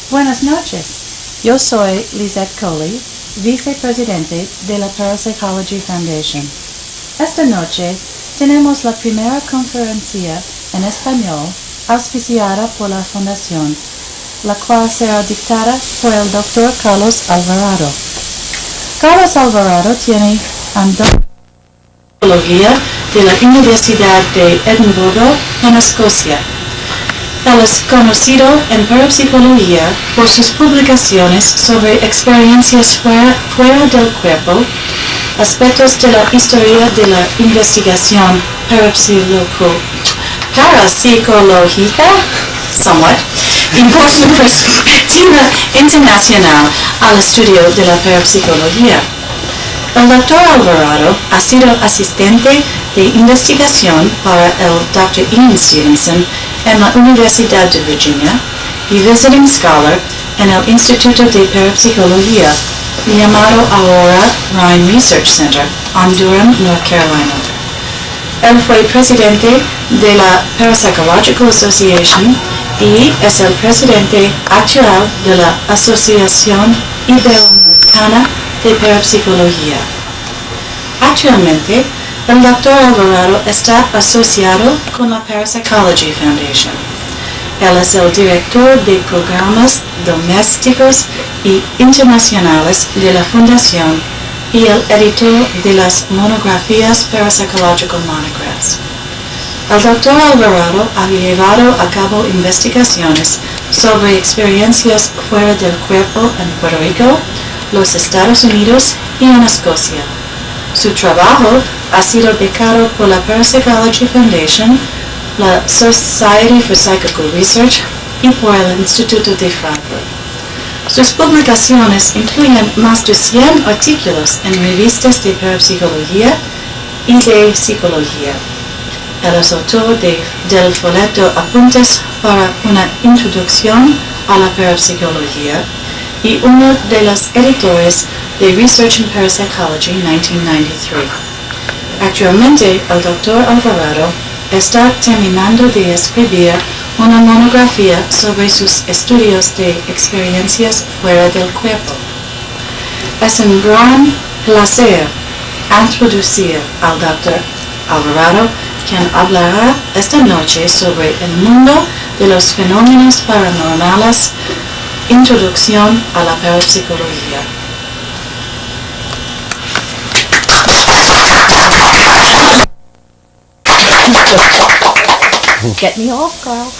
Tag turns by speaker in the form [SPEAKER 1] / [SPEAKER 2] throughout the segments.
[SPEAKER 1] Buenas noches. Yo soy Lizette Coley, vicepresidente de la Parapsychology Foundation. Esta noche tenemos la primera conferencia en español auspiciada por la Fundación, la cual será dictada por el Dr. Carlos Alvarado. Carlos Alvarado tiene antropología de la Universidad de Edimburgo en Escocia. Él es conocido en parapsicología por sus publicaciones sobre experiencias fuera del cuerpo, aspectos de la historia de la investigación parapsicológica, y por su perspectiva internacional al estudio de la parapsicología. El Dr. Alvarado ha sido asistente de investigación para el Dr. Ian Stevenson en la Universidad de Virginia y visiting scholar en el Instituto de Parapsicología, llamado ahora Rhine Research Center, en Durham, North Carolina. Él fue presidente de la Parapsychological Association y es el presidente actual de la Asociación Iberoamericana de Parapsicología. Actualmente, el Dr. Alvarado está asociado con la Parapsychology Foundation. Él es el director de programas domésticos y internacionales de la Fundación y el editor de las monografías Parapsychological Monographs. El Dr. Alvarado ha llevado a cabo investigaciones sobre experiencias fuera del cuerpo en Puerto Rico, los Estados Unidos y en Escocia. Su trabajo ha sido becado por la Parapsychology Foundation, la Society for Psychical Research y por el Instituto de Frankfurt. Sus publicaciones incluyen más de 100 artículos en revistas de parapsicología y de psicología. Él es autor del folleto Apuntes para una introducción a la parapsicología y uno de los editores de Research in Parapsychology 1993. Actualmente, el Dr. Alvarado está terminando de escribir una monografía sobre sus estudios de experiencias fuera del cuerpo. Es un gran placer introducir al Dr. Alvarado, quien hablará esta noche sobre el mundo de los fenómenos paranormales, introducción a la parapsicología. Get me off, Carl.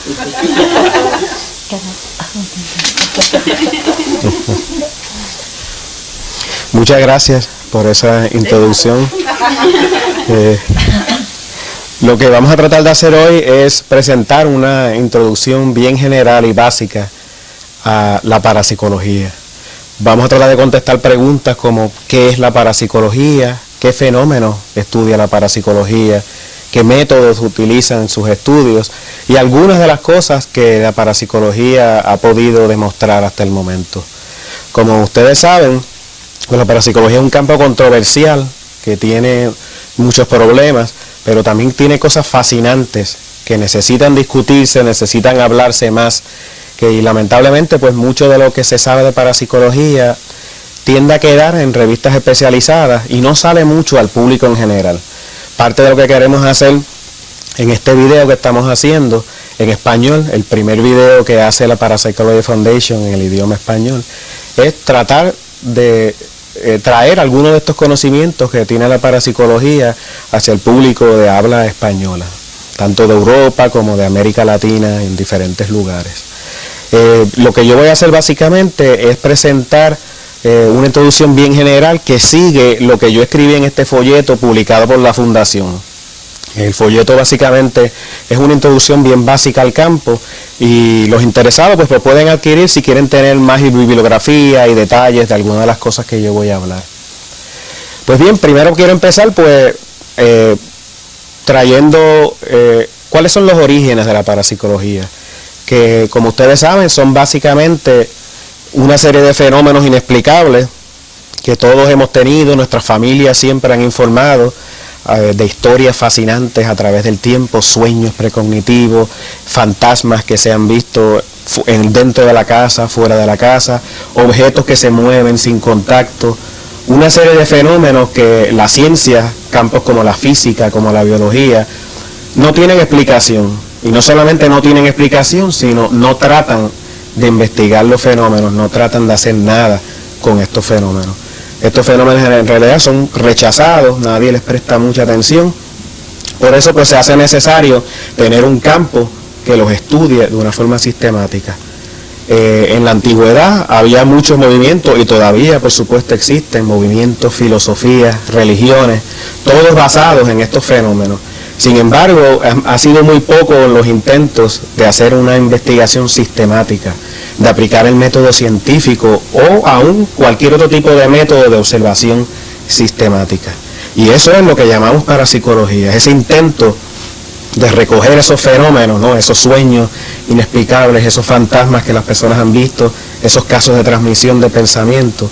[SPEAKER 2] Muchas gracias por esa introducción. Lo que vamos a tratar de hacer hoy es presentar una introducción bien general y básica a la parapsicología. Vamos a tratar de contestar preguntas como ¿qué es la parapsicología? ¿Qué fenómenos estudia la parapsicología? ¿Qué métodos utilizan en sus estudios? Y algunas de las cosas que la parapsicología ha podido demostrar hasta el momento. Como ustedes saben, pues la parapsicología es un campo controversial que tiene muchos problemas, pero también tiene cosas fascinantes que necesitan discutirse, necesitan hablarse más, y lamentablemente pues mucho de lo que se sabe de parapsicología tiende a quedar en revistas especializadas y no sale mucho al público en general. Parte de lo que queremos hacer en este video que estamos haciendo en español, el primer video que hace la Parapsychology Foundation en el idioma español, es tratar de traer algunos de estos conocimientos que tiene la parapsicología hacia el público de habla española, tanto de Europa como de América Latina, en diferentes lugares. Lo que yo voy a hacer básicamente es presentar una introducción bien general que sigue lo que yo escribí en este folleto publicado por la Fundación. El folleto básicamente es una introducción bien básica al campo y los interesados pues lo pueden adquirir si quieren tener más bibliografía y detalles de algunas de las cosas que yo voy a hablar. Pues bien, primero quiero empezar pues trayendo cuáles son los orígenes de la parapsicología, que como ustedes saben son básicamente una serie de fenómenos inexplicables que todos hemos tenido, nuestras familias siempre han informado de historias fascinantes a través del tiempo, sueños precognitivos, fantasmas que se han visto dentro de la casa, fuera de la casa, objetos que se mueven sin contacto, una serie de fenómenos que la ciencia, campos como la física, como la biología, no tienen explicación. Y no solamente no tienen explicación, sino no tratan de investigar los fenómenos, no tratan de hacer nada con estos fenómenos. Estos fenómenos en realidad son rechazados, nadie les presta mucha atención. Por eso pues se hace necesario tener un campo que los estudie de una forma sistemática. En la antigüedad había muchos movimientos y todavía por supuesto existen movimientos, filosofías, religiones, todos basados en estos fenómenos. Sin embargo, ha sido muy poco los intentos de hacer una investigación sistemática, de aplicar el método científico o aún cualquier otro tipo de método de observación sistemática. Y eso es lo que llamamos parapsicología, ese intento de recoger esos fenómenos, ¿no? Esos sueños inexplicables, esos fantasmas que las personas han visto, esos casos de transmisión de pensamiento,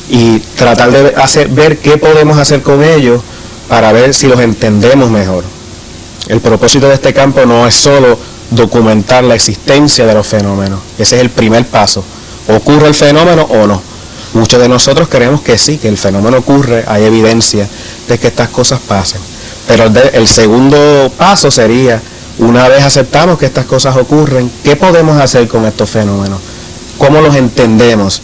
[SPEAKER 2] y tratar de ver qué podemos hacer con ellos para ver si los entendemos mejor. El propósito de este campo no es solo documentar la existencia de los fenómenos, ese es el primer paso. ¿Ocurre el fenómeno o no? Muchos de nosotros creemos que sí, que el fenómeno ocurre, hay evidencia de que estas cosas pasen. Pero el segundo paso sería, una vez aceptamos que estas cosas ocurren, ¿qué podemos hacer con estos fenómenos? ¿Cómo los entendemos?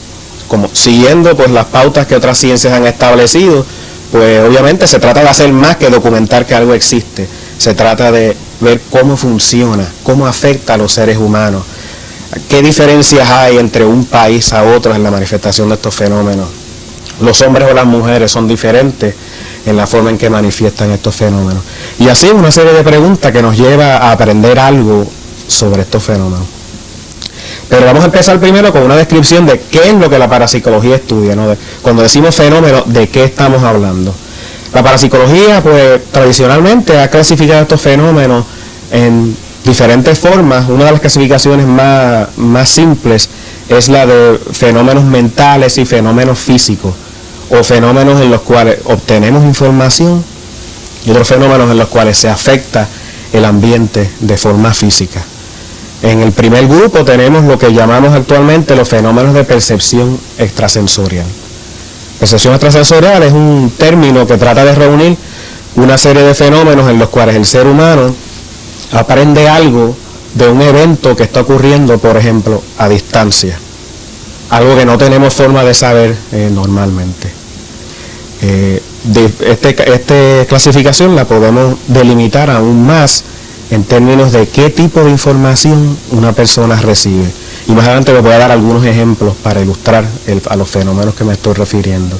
[SPEAKER 2] Como siguiendo pues las pautas que otras ciencias han establecido, pues obviamente se trata de hacer más que documentar que algo existe. Se trata de ver cómo funciona, cómo afecta a los seres humanos, qué diferencias hay entre un país a otro en la manifestación de estos fenómenos. Los hombres o las mujeres son diferentes en la forma en que manifiestan estos fenómenos. Y así una serie de preguntas que nos lleva a aprender algo sobre estos fenómenos. Pero vamos a empezar primero con una descripción de qué es lo que la parapsicología estudia, ¿no? Cuando decimos fenómeno, ¿de qué estamos hablando? La parapsicología, pues, tradicionalmente ha clasificado estos fenómenos en diferentes formas. Una de las clasificaciones más simples es la de fenómenos mentales y fenómenos físicos, o fenómenos en los cuales obtenemos información y otros fenómenos en los cuales se afecta el ambiente de forma física. En el primer grupo tenemos lo que llamamos actualmente los fenómenos de percepción extrasensorial. Percepción extrasensorial es un término que trata de reunir una serie de fenómenos en los cuales el ser humano aprende algo de un evento que está ocurriendo, por ejemplo, a distancia. Algo que no tenemos forma de saber normalmente. Esta clasificación la podemos delimitar aún más en términos de qué tipo de información una persona recibe. Y más adelante les voy a dar algunos ejemplos para ilustrar a los fenómenos que me estoy refiriendo.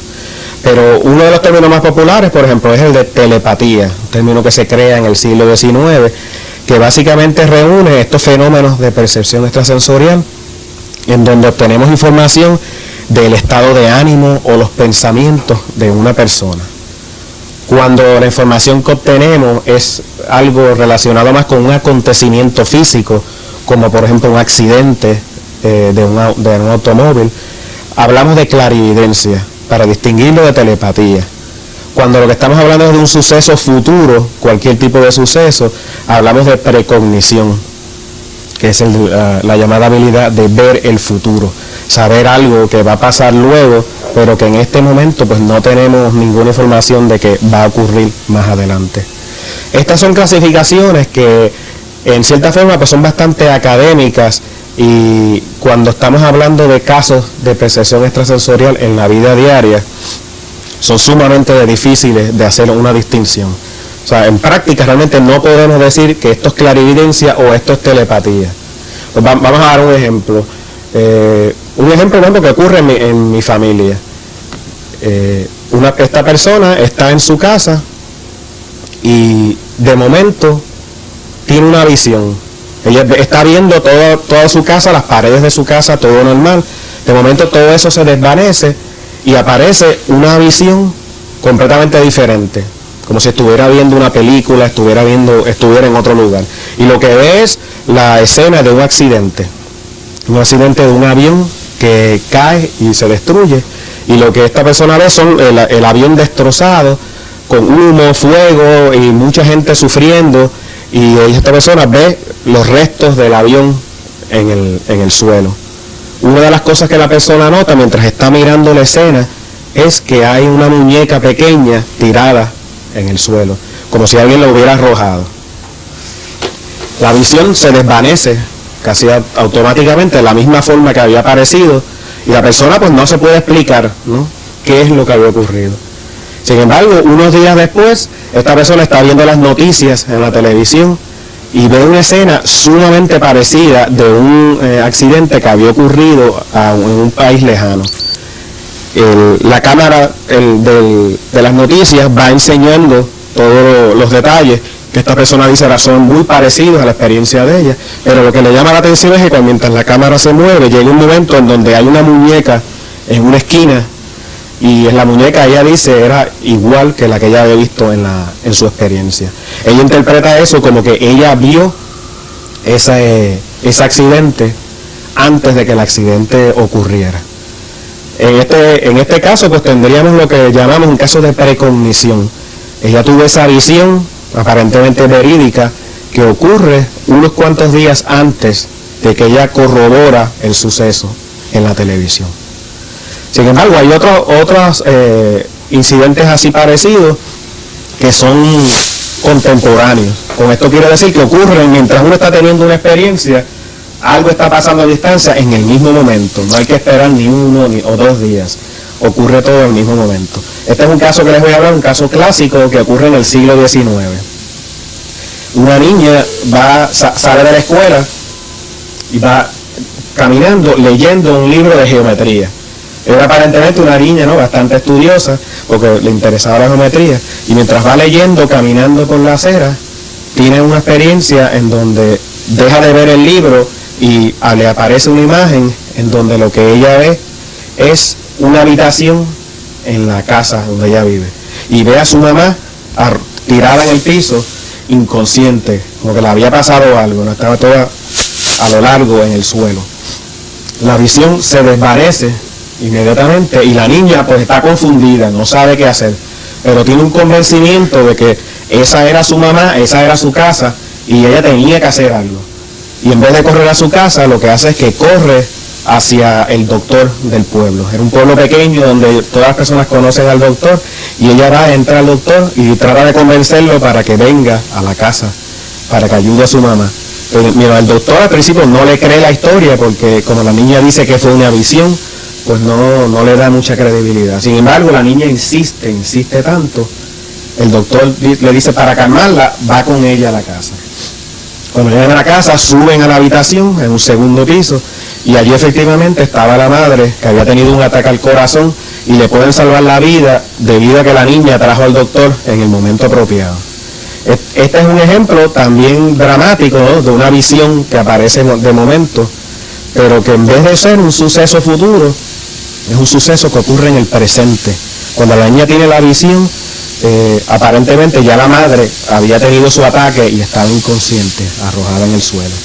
[SPEAKER 2] Pero uno de los términos más populares, por ejemplo, es el de telepatía, un término que se crea en el siglo XIX, que básicamente reúne estos fenómenos de percepción extrasensorial, en donde obtenemos información del estado de ánimo o los pensamientos de una persona. Cuando la información que obtenemos es algo relacionado más con un acontecimiento físico, como por ejemplo un accidente de un automóvil, hablamos de clarividencia, para distinguirlo de telepatía. Cuando lo que estamos hablando es de un suceso futuro, cualquier tipo de suceso, hablamos de precognición, que es la llamada habilidad de ver el futuro, saber algo que va a pasar luego, pero que en este momento pues no tenemos ninguna información de que va a ocurrir más adelante. Estas son clasificaciones que en cierta forma pues son bastante académicas, y cuando estamos hablando de casos de percepción extrasensorial en la vida diaria, son sumamente difíciles de hacer una distinción. O sea, en práctica realmente no podemos decir que esto es clarividencia o esto es telepatía. Pues vamos a dar un ejemplo. Un ejemplo que ocurre en mi familia. Esta persona está en su casa y de momento tiene una visión. Ella está viendo toda su casa, las paredes de su casa, todo normal. De momento todo eso se desvanece y aparece una visión completamente diferente, como si estuviera viendo una película, estuviera en otro lugar. Y lo que ve es la escena de un accidente de un avión que cae y se destruye. Y lo que esta persona ve son el avión destrozado, con humo, fuego y mucha gente sufriendo, y esta persona ve los restos del avión en el suelo. Una de las cosas que la persona nota mientras está mirando la escena es que hay una muñeca pequeña tirada en el suelo, como si alguien lo hubiera arrojado. La visión se desvanece casi automáticamente de la misma forma que había aparecido, y la persona pues no se puede explicar, ¿no?, qué es lo que había ocurrido. Sin embargo, unos días después, esta persona está viendo las noticias en la televisión y ve una escena sumamente parecida de un accidente que había ocurrido en un país lejano. La cámara de las noticias va enseñando todos los detalles que esta persona dice son muy parecidos a la experiencia de ella, pero lo que le llama la atención es que mientras la cámara se mueve, llega un momento en donde hay una muñeca en una esquina, y en la muñeca ella dice era igual que la que ella había visto en su experiencia. Ella interpreta eso como que ella vio ese accidente antes de que el accidente ocurriera. En este caso pues tendríamos lo que llamamos un caso de precognición. Ella tuvo esa visión aparentemente verídica que ocurre unos cuantos días antes de que ella corrobora el suceso en la televisión. Sin embargo, hay otros incidentes así parecidos que son contemporáneos. Con esto quiero decir que ocurren mientras uno está teniendo una experiencia, algo está pasando a distancia en el mismo momento. No hay que esperar ni uno o 2 días. Ocurre todo en el mismo momento. Este es un caso que les voy a hablar, un caso clásico que ocurre en el siglo XIX. Una niña sale de la escuela y va caminando leyendo un libro de geometría. Era aparentemente una niña, ¿no?, bastante estudiosa, porque le interesaba la geometría, y mientras va leyendo, caminando por la acera, tiene una experiencia en donde deja de ver el libro y le aparece una imagen en donde lo que ella ve es una habitación en la casa donde ella vive, y ve a su mamá tirada en el piso, inconsciente, como que le había pasado algo, no estaba toda a lo largo en el suelo. La visión se desvanece inmediatamente y la niña pues está confundida, no sabe qué hacer, pero tiene un convencimiento de que esa era su mamá, esa era su casa y ella tenía que hacer algo. Y en vez de correr a su casa, lo que hace es que corre hacia el doctor del pueblo. Era un pueblo pequeño donde todas las personas conocen al doctor, y ella entra al doctor y trata de convencerlo para que venga a la casa, para que ayude a su mamá. Pero mira, el doctor al principio no le cree la historia, porque como la niña dice que fue una visión, pues no le da mucha credibilidad. Sin embargo, la niña insiste tanto, el doctor le dice para calmarla, va con ella a la casa. Cuando llegan a la casa, suben a la habitación, en un segundo piso, y allí efectivamente estaba la madre, que había tenido un ataque al corazón, y le pueden salvar la vida debido a que la niña trajo al doctor en el momento apropiado. Este es un ejemplo también dramático, ¿no?, de una visión que aparece de momento, pero que en vez de ser un suceso futuro, es un suceso que ocurre en el presente. Cuando la niña tiene la visión, aparentemente ya la madre había tenido su ataque y estaba inconsciente, arrojada en el suelo.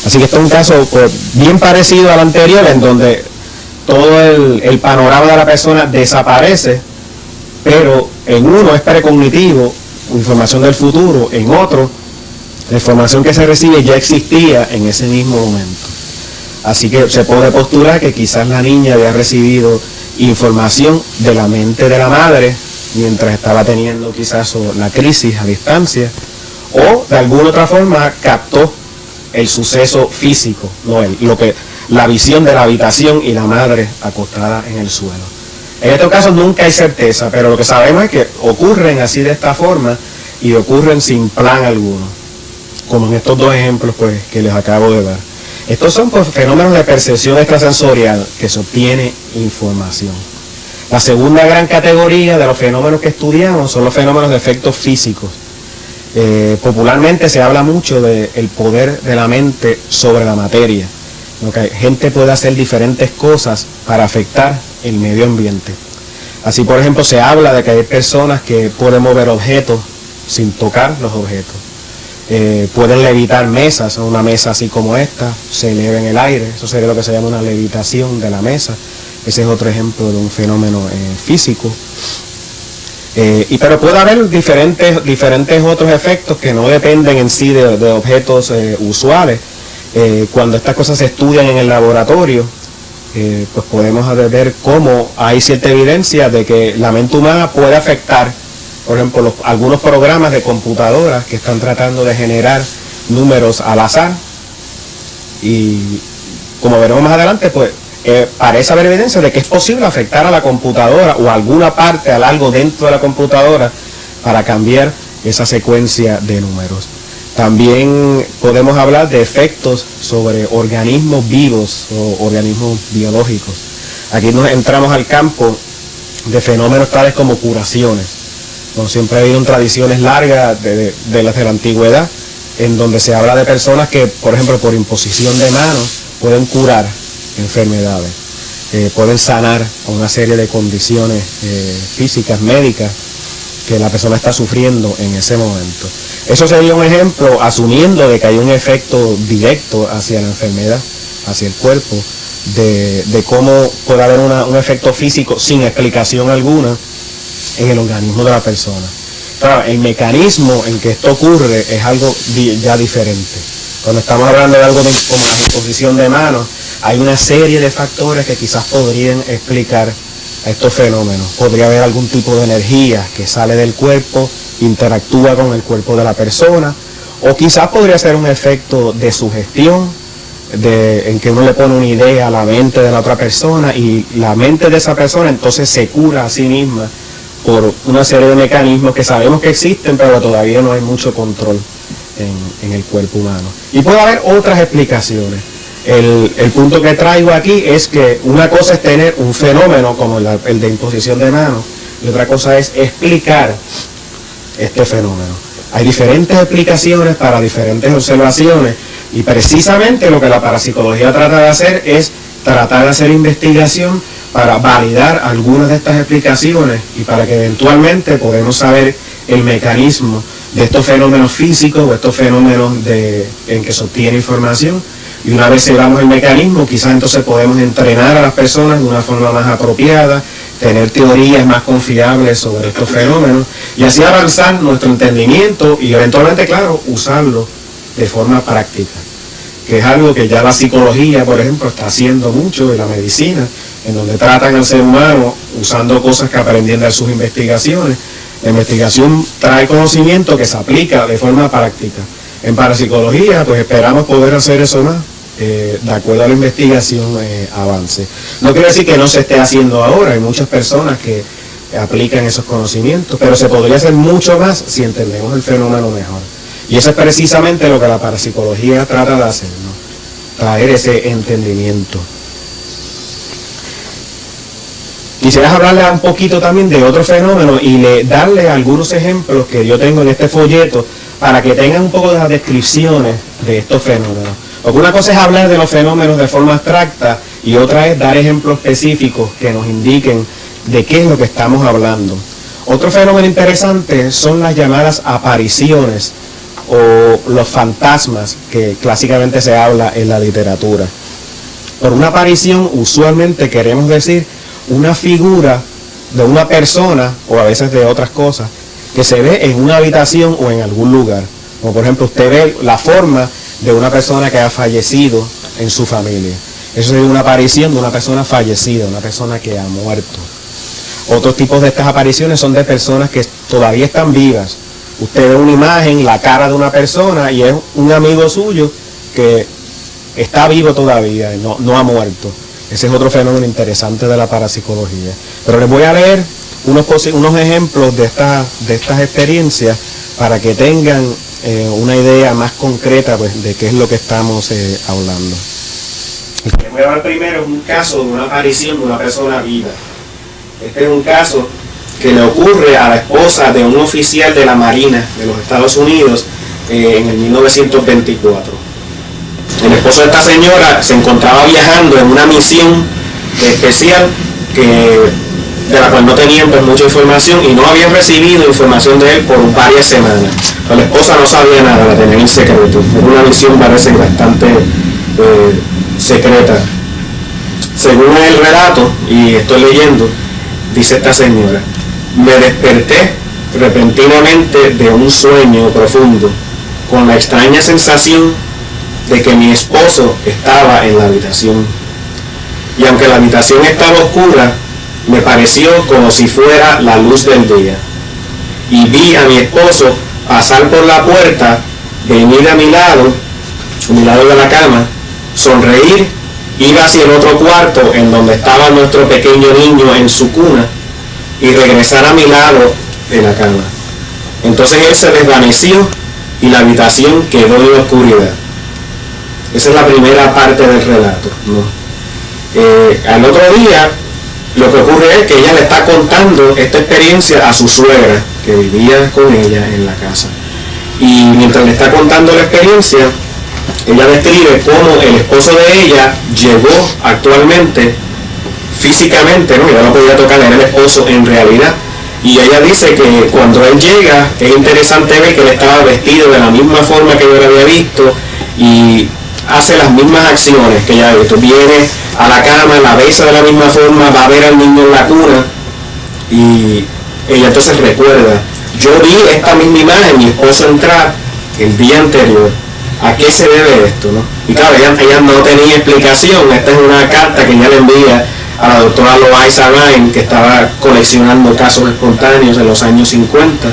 [SPEAKER 2] Así que este es un caso pues, bien parecido al anterior, en donde todo el panorama de la persona desaparece, pero en uno es precognitivo, información del futuro, en otro, la información que se recibe ya existía en ese mismo momento. Así que se puede postular que quizás la niña había recibido información de la mente de la madre mientras estaba teniendo quizás la crisis a distancia, o de alguna otra forma captó el suceso físico, no la visión de la habitación y la madre acostada en el suelo. En estos casos nunca hay certeza, pero lo que sabemos es que ocurren así de esta forma y ocurren sin plan alguno, como en estos 2 ejemplos pues, que les acabo de dar. Estos son pues, fenómenos de percepción extrasensorial que se obtiene información. La segunda gran categoría de los fenómenos que estudiamos son los fenómenos de efectos físicos. Popularmente se habla mucho del poder de la mente sobre la materia. Okay. Gente puede hacer diferentes cosas para afectar el medio ambiente. Así, por ejemplo, se habla de que hay personas que pueden mover objetos sin tocar los objetos. Pueden levitar mesas, una mesa así como esta, se eleva en el aire, eso sería lo que se llama una levitación de la mesa. Ese es otro ejemplo de un fenómeno físico. Pero puede haber diferentes otros efectos que no dependen en sí de objetos usuales. Cuando estas cosas se estudian en el laboratorio, pues podemos ver cómo hay cierta evidencia de que la mente humana puede afectar, por ejemplo, algunos programas de computadoras que están tratando de generar números al azar. Y como veremos más adelante, pues parece haber evidencia de que es posible afectar a la computadora o a alguna parte, a algo dentro de la computadora para cambiar esa secuencia de números. También podemos hablar de efectos sobre organismos vivos o organismos biológicos. Aquí nos entramos al campo de fenómenos tales como curaciones. Como siempre ha habido tradiciones largas de la antigüedad, en donde se habla de personas que, por ejemplo, por imposición de manos, pueden curar enfermedades, pueden sanar una serie de condiciones físicas, médicas, que la persona está sufriendo en ese momento. Eso sería un ejemplo, asumiendo de que hay un efecto directo hacia la enfermedad, hacia el cuerpo, de cómo puede haber un efecto físico sin explicación alguna en el organismo de la persona. Claro, el mecanismo en que esto ocurre es algo ya diferente. Cuando estamos hablando de algo como la imposición de manos, hay una serie de factores que quizás podrían explicar estos fenómenos. Podría haber algún tipo de energía que sale del cuerpo, interactúa con el cuerpo de la persona, o quizás podría ser un efecto de sugestión, en que uno le pone una idea a la mente de la otra persona y la mente de esa persona entonces se cura a sí misma por una serie de mecanismos que sabemos que existen, pero todavía no hay mucho control en el cuerpo humano. Y puede haber otras explicaciones. El punto que traigo aquí es que una cosa es tener un fenómeno como el de imposición de manos, y otra cosa es explicar este fenómeno. Hay diferentes explicaciones para diferentes observaciones, y precisamente lo que la parapsicología trata de hacer es tratar de hacer investigación para validar algunas de estas explicaciones y para que eventualmente podamos saber el mecanismo de estos fenómenos físicos o estos fenómenos en que se obtiene información. Y una vez sepamos el mecanismo, quizás entonces podemos entrenar a las personas de una forma más apropiada, tener teorías más confiables sobre estos fenómenos y así avanzar nuestro entendimiento y eventualmente, claro, usarlo de forma práctica, que es algo que ya la psicología, por ejemplo, está haciendo mucho, y la medicina, en donde tratan al ser humano usando cosas que aprendieron de sus investigaciones. La investigación trae conocimiento que se aplica de forma práctica. En parapsicología, pues esperamos poder hacer eso más, de acuerdo a la investigación avance. No quiere decir que no se esté haciendo ahora, hay muchas personas que aplican esos conocimientos, pero se podría hacer mucho más si entendemos el fenómeno mejor. Y eso es precisamente lo que la parapsicología trata de hacer, ¿no? Traer ese entendimiento. Quisiera hablarle un poquito también de otro fenómeno y darle algunos ejemplos que yo tengo en este folleto para que tengan un poco de las descripciones de estos fenómenos. Porque una cosa es hablar de los fenómenos de forma abstracta y otra es dar ejemplos específicos que nos indiquen de qué es lo que estamos hablando. Otro fenómeno interesante son las llamadas apariciones o los fantasmas que clásicamente se habla en la literatura. Por una aparición usualmente queremos decir una figura de una persona o a veces de otras cosas que se ve en una habitación o en algún lugar. Como por ejemplo usted ve la forma de una persona que ha fallecido en su familia. Eso es una aparición de una persona fallecida, una persona que ha muerto. Otros tipos de estas apariciones son de personas que todavía están vivas. Usted ve una imagen, la cara de una persona y es un amigo suyo que está vivo todavía, no ha muerto. Ese es otro fenómeno interesante de la parapsicología. Pero les voy a leer unos ejemplos de estas experiencias para que tengan una idea más concreta, pues, de qué es lo que estamos hablando. Les voy a hablar primero un caso de una aparición de una persona viva. Este es un caso que le ocurre a la esposa de un oficial de la Marina de los Estados Unidos en el 1924. El esposo de esta señora se encontraba viajando en una misión especial de la cual no tenían pues mucha información y no habían recibido información de él por varias semanas. Pero la esposa no sabía nada, la tenía en secreto. Era una misión parece bastante secreta. Según el relato, y estoy leyendo, dice esta señora: Me desperté repentinamente de un sueño profundo, con la extraña sensación de que mi esposo estaba en la habitación. Y aunque la habitación estaba oscura, me pareció como si fuera la luz del día. Y vi a mi esposo pasar por la puerta, venir a mi lado de la cama, sonreír, ir hacia el otro cuarto en donde estaba nuestro pequeño niño en su cuna y regresar a mi lado de la cama. Entonces él se desvaneció y la habitación quedó en la oscuridad. Esa es la primera parte del relato, ¿no? Al otro día, lo que ocurre es que ella le está contando esta experiencia a su suegra, que vivía con ella en la casa. Y mientras le está contando la experiencia, ella describe cómo el esposo de ella llegó actualmente, físicamente, ¿no? Ya no podía tocar, era el esposo en realidad. Y ella dice que cuando él llega, es interesante ver que él estaba vestido de la misma forma que yo lo había visto y hace las mismas acciones que ella ha visto. Viene a la cama, la besa de la misma forma, va a ver al niño en la cuna y ella entonces recuerda, yo vi esta misma imagen, mi esposo entrar el día anterior. ¿A qué se debe esto, no? Y claro, ella no tenía explicación. Esta es una carta que ella le envía a la doctora Loaiza Ryan, que estaba coleccionando casos espontáneos en los años 50,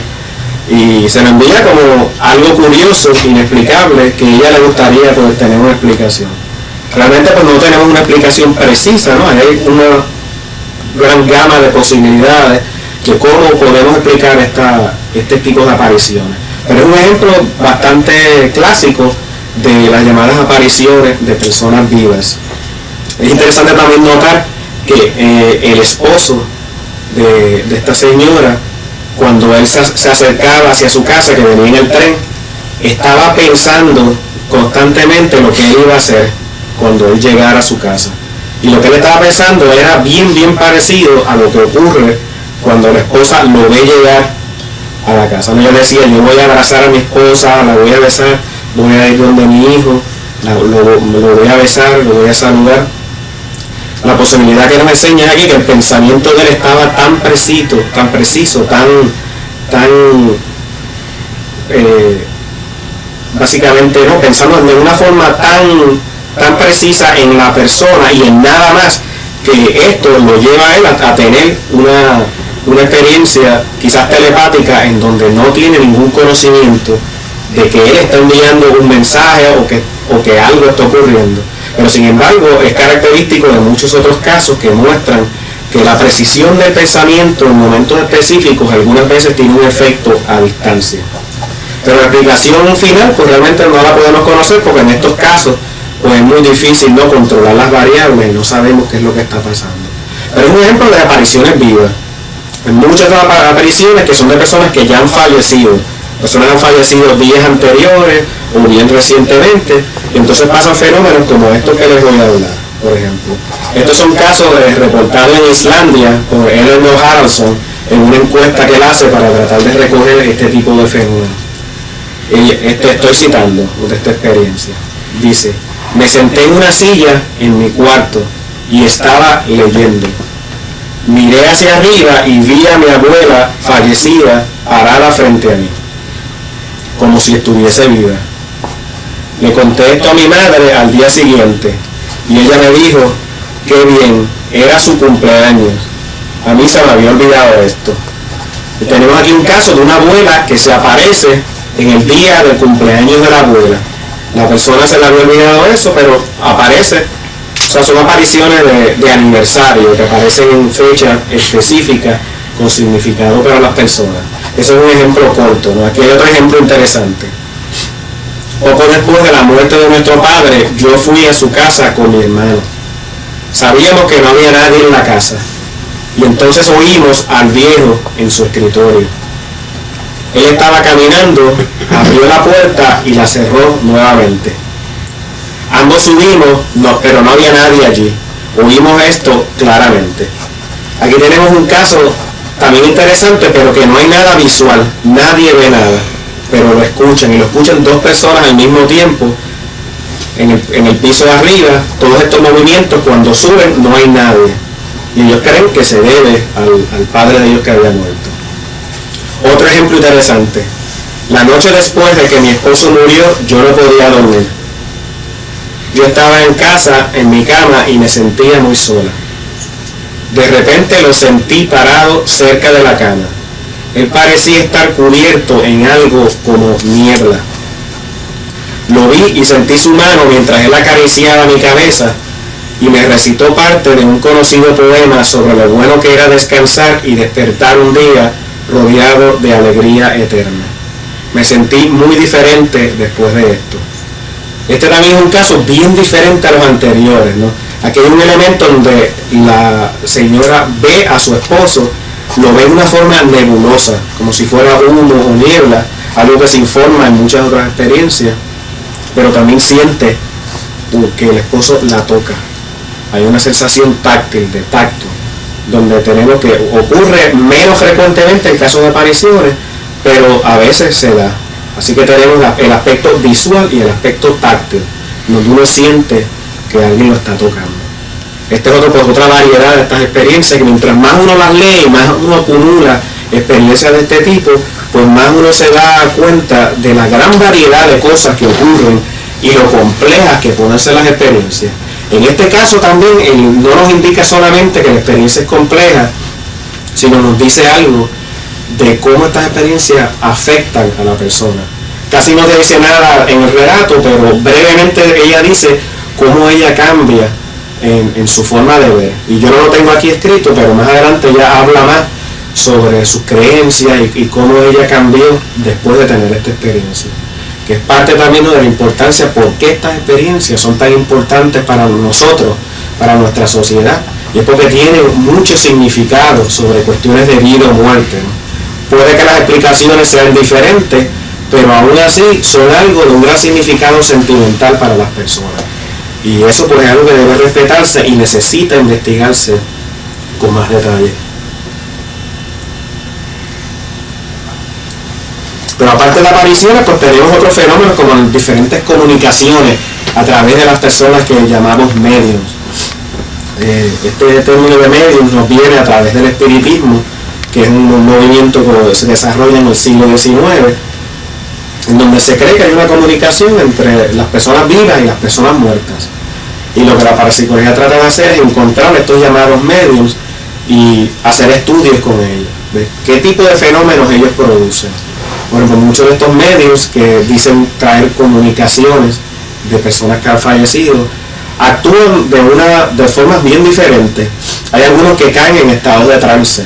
[SPEAKER 2] y se lo envía como algo curioso, inexplicable, que a ella le gustaría poder tener una explicación. Realmente pues no tenemos una explicación precisa, ¿no? Hay una gran gama de posibilidades de cómo podemos explicar este tipo de apariciones. Pero es un ejemplo bastante clásico de las llamadas apariciones de personas vivas. Es interesante también notar que el esposo de esta señora, cuando él se acercaba hacia su casa, que venía en el tren, estaba pensando constantemente lo que él iba a hacer cuando él llegara a su casa. Y lo que él estaba pensando era bien parecido a lo que ocurre cuando la esposa lo ve llegar a la casa. No, yo decía, yo voy a abrazar a mi esposa, la voy a besar, voy a ir donde mi hijo, lo voy a besar, lo voy a saludar. La posibilidad que nos enseña aquí que el pensamiento de él estaba tan preciso, básicamente no, pensando de una forma tan precisa en la persona y en nada más, que esto lo lleva a él a tener una experiencia quizás telepática en donde no tiene ningún conocimiento de que él está enviando un mensaje o que algo está ocurriendo. Pero sin embargo es característico de muchos otros casos que muestran que la precisión del pensamiento en momentos específicos algunas veces tiene un efecto a distancia. Pero la explicación final pues realmente no la podemos conocer, porque en estos casos pues es muy difícil no controlar las variables y no sabemos qué es lo que está pasando. Pero es un ejemplo de apariciones vivas. Hay muchas apariciones que son de personas que ya han fallecido. Personas han fallecido días anteriores o bien recientemente, y entonces pasan fenómenos como estos que les voy a hablar, por ejemplo. Estos son casos reportados en Islandia por Eleanor Haraldsson en una encuesta que él hace para tratar de recoger este tipo de fenómenos. Estoy citando de esta experiencia. Dice: me senté en una silla en mi cuarto y estaba leyendo. Miré hacia arriba y vi a mi abuela fallecida parada frente a mí, como si estuviese viva. Le conté esto a mi madre al día siguiente y ella me dijo, qué bien, era su cumpleaños. A mí se me había olvidado esto. Y tenemos aquí un caso de una abuela que se aparece en el día del cumpleaños de la abuela. La persona se le había olvidado eso, pero aparece. O sea, son apariciones de aniversario que aparecen en fecha específica con significado para las personas. Eso es un ejemplo corto, ¿no? Aquí hay otro ejemplo interesante. Poco después de la muerte de nuestro padre, yo fui a su casa con mi hermano. Sabíamos que no había nadie en la casa, y entonces oímos al viejo en su escritorio. Él estaba caminando, abrió la puerta y la cerró nuevamente. Ambos subimos, pero no había nadie allí. Oímos esto claramente. Aquí tenemos un caso también interesante, pero que no hay nada visual, nadie ve nada, pero lo escuchan, y lo escuchan dos personas al mismo tiempo en el piso de arriba. Todos estos movimientos, cuando suben no hay nadie, y ellos creen que se debe al padre de ellos que había muerto.
[SPEAKER 3] Otro ejemplo interesante. La noche después de que mi esposo murió, yo no podía dormir. Yo estaba en casa, en mi cama, y me sentía muy sola. De repente lo sentí parado cerca de la cama. Él parecía estar cubierto en algo como niebla. Lo vi y sentí su mano mientras él acariciaba mi cabeza y me recitó parte de un conocido poema sobre lo bueno que era descansar y despertar un día rodeado de alegría eterna. Me sentí muy diferente después de esto. Este también es un caso bien diferente a los anteriores, ¿no? Aquí hay un elemento donde la señora ve a su esposo, lo ve de una forma nebulosa, como si fuera humo o niebla, algo que se informa en muchas otras experiencias, pero también siente que el esposo la toca. Hay una sensación táctil, de tacto, donde tenemos que ocurre menos frecuentemente en casos de apariciones, pero a veces se da. Así que tenemos el aspecto visual y el aspecto táctil, donde uno siente que alguien lo está tocando. Esta es otra variedad de estas experiencias, que mientras más uno las lee y más uno acumula experiencias de este tipo, pues más uno se da cuenta de la gran variedad de cosas que ocurren y lo complejas que pueden ser las experiencias. En este caso también no nos indica solamente que la experiencia es compleja, sino nos dice algo de cómo estas experiencias afectan a la persona. Casi no te dice nada en el relato, pero brevemente ella dice cómo ella cambia en su forma de ver. Y yo no lo tengo aquí escrito, pero más adelante ella habla más sobre sus creencias y cómo ella cambió después de tener esta experiencia. Que es parte también de la importancia, por qué estas experiencias son tan importantes para nosotros, para nuestra sociedad. Y es porque tienen mucho significado sobre cuestiones de vida o muerte, ¿no? Puede que las explicaciones sean diferentes, pero aún así son algo de un gran significado sentimental para las personas. Y eso pues es algo que debe respetarse y necesita investigarse con más detalle. Pero aparte de las apariciones, pues tenemos otros fenómenos como diferentes comunicaciones a través de las personas que llamamos mediums. Este término de mediums nos viene a través del espiritismo, que es un movimiento que se desarrolla en el siglo XIX, en donde se cree que hay una comunicación entre las personas vivas y las personas muertas. Y lo que la parapsicología trata de hacer es encontrar estos llamados mediums y hacer estudios con ellos, ¿ves? ¿Qué tipo de fenómenos ellos producen? Bueno, pues muchos de estos mediums que dicen traer comunicaciones de personas que han fallecido, actúan de formas bien diferentes. Hay algunos que caen en estados de trance,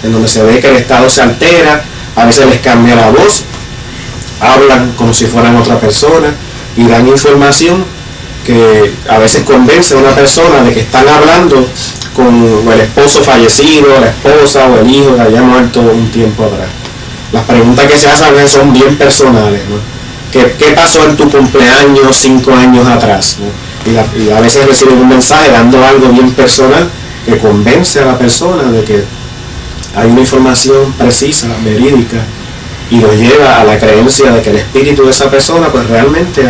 [SPEAKER 3] en donde se ve que el estado se altera, a veces les cambia la voz, hablan como si fueran otra persona y dan información que a veces convence a una persona de que están hablando con el esposo fallecido, la esposa o el hijo que había muerto un tiempo atrás. Las preguntas que se hacen son bien personales, ¿no? ¿Qué pasó en tu cumpleaños 5 años atrás, ¿no? Y a veces reciben un mensaje dando algo bien personal que convence a la persona de que hay una información precisa, verídica, y lo lleva a la creencia de que el espíritu de esa persona pues realmente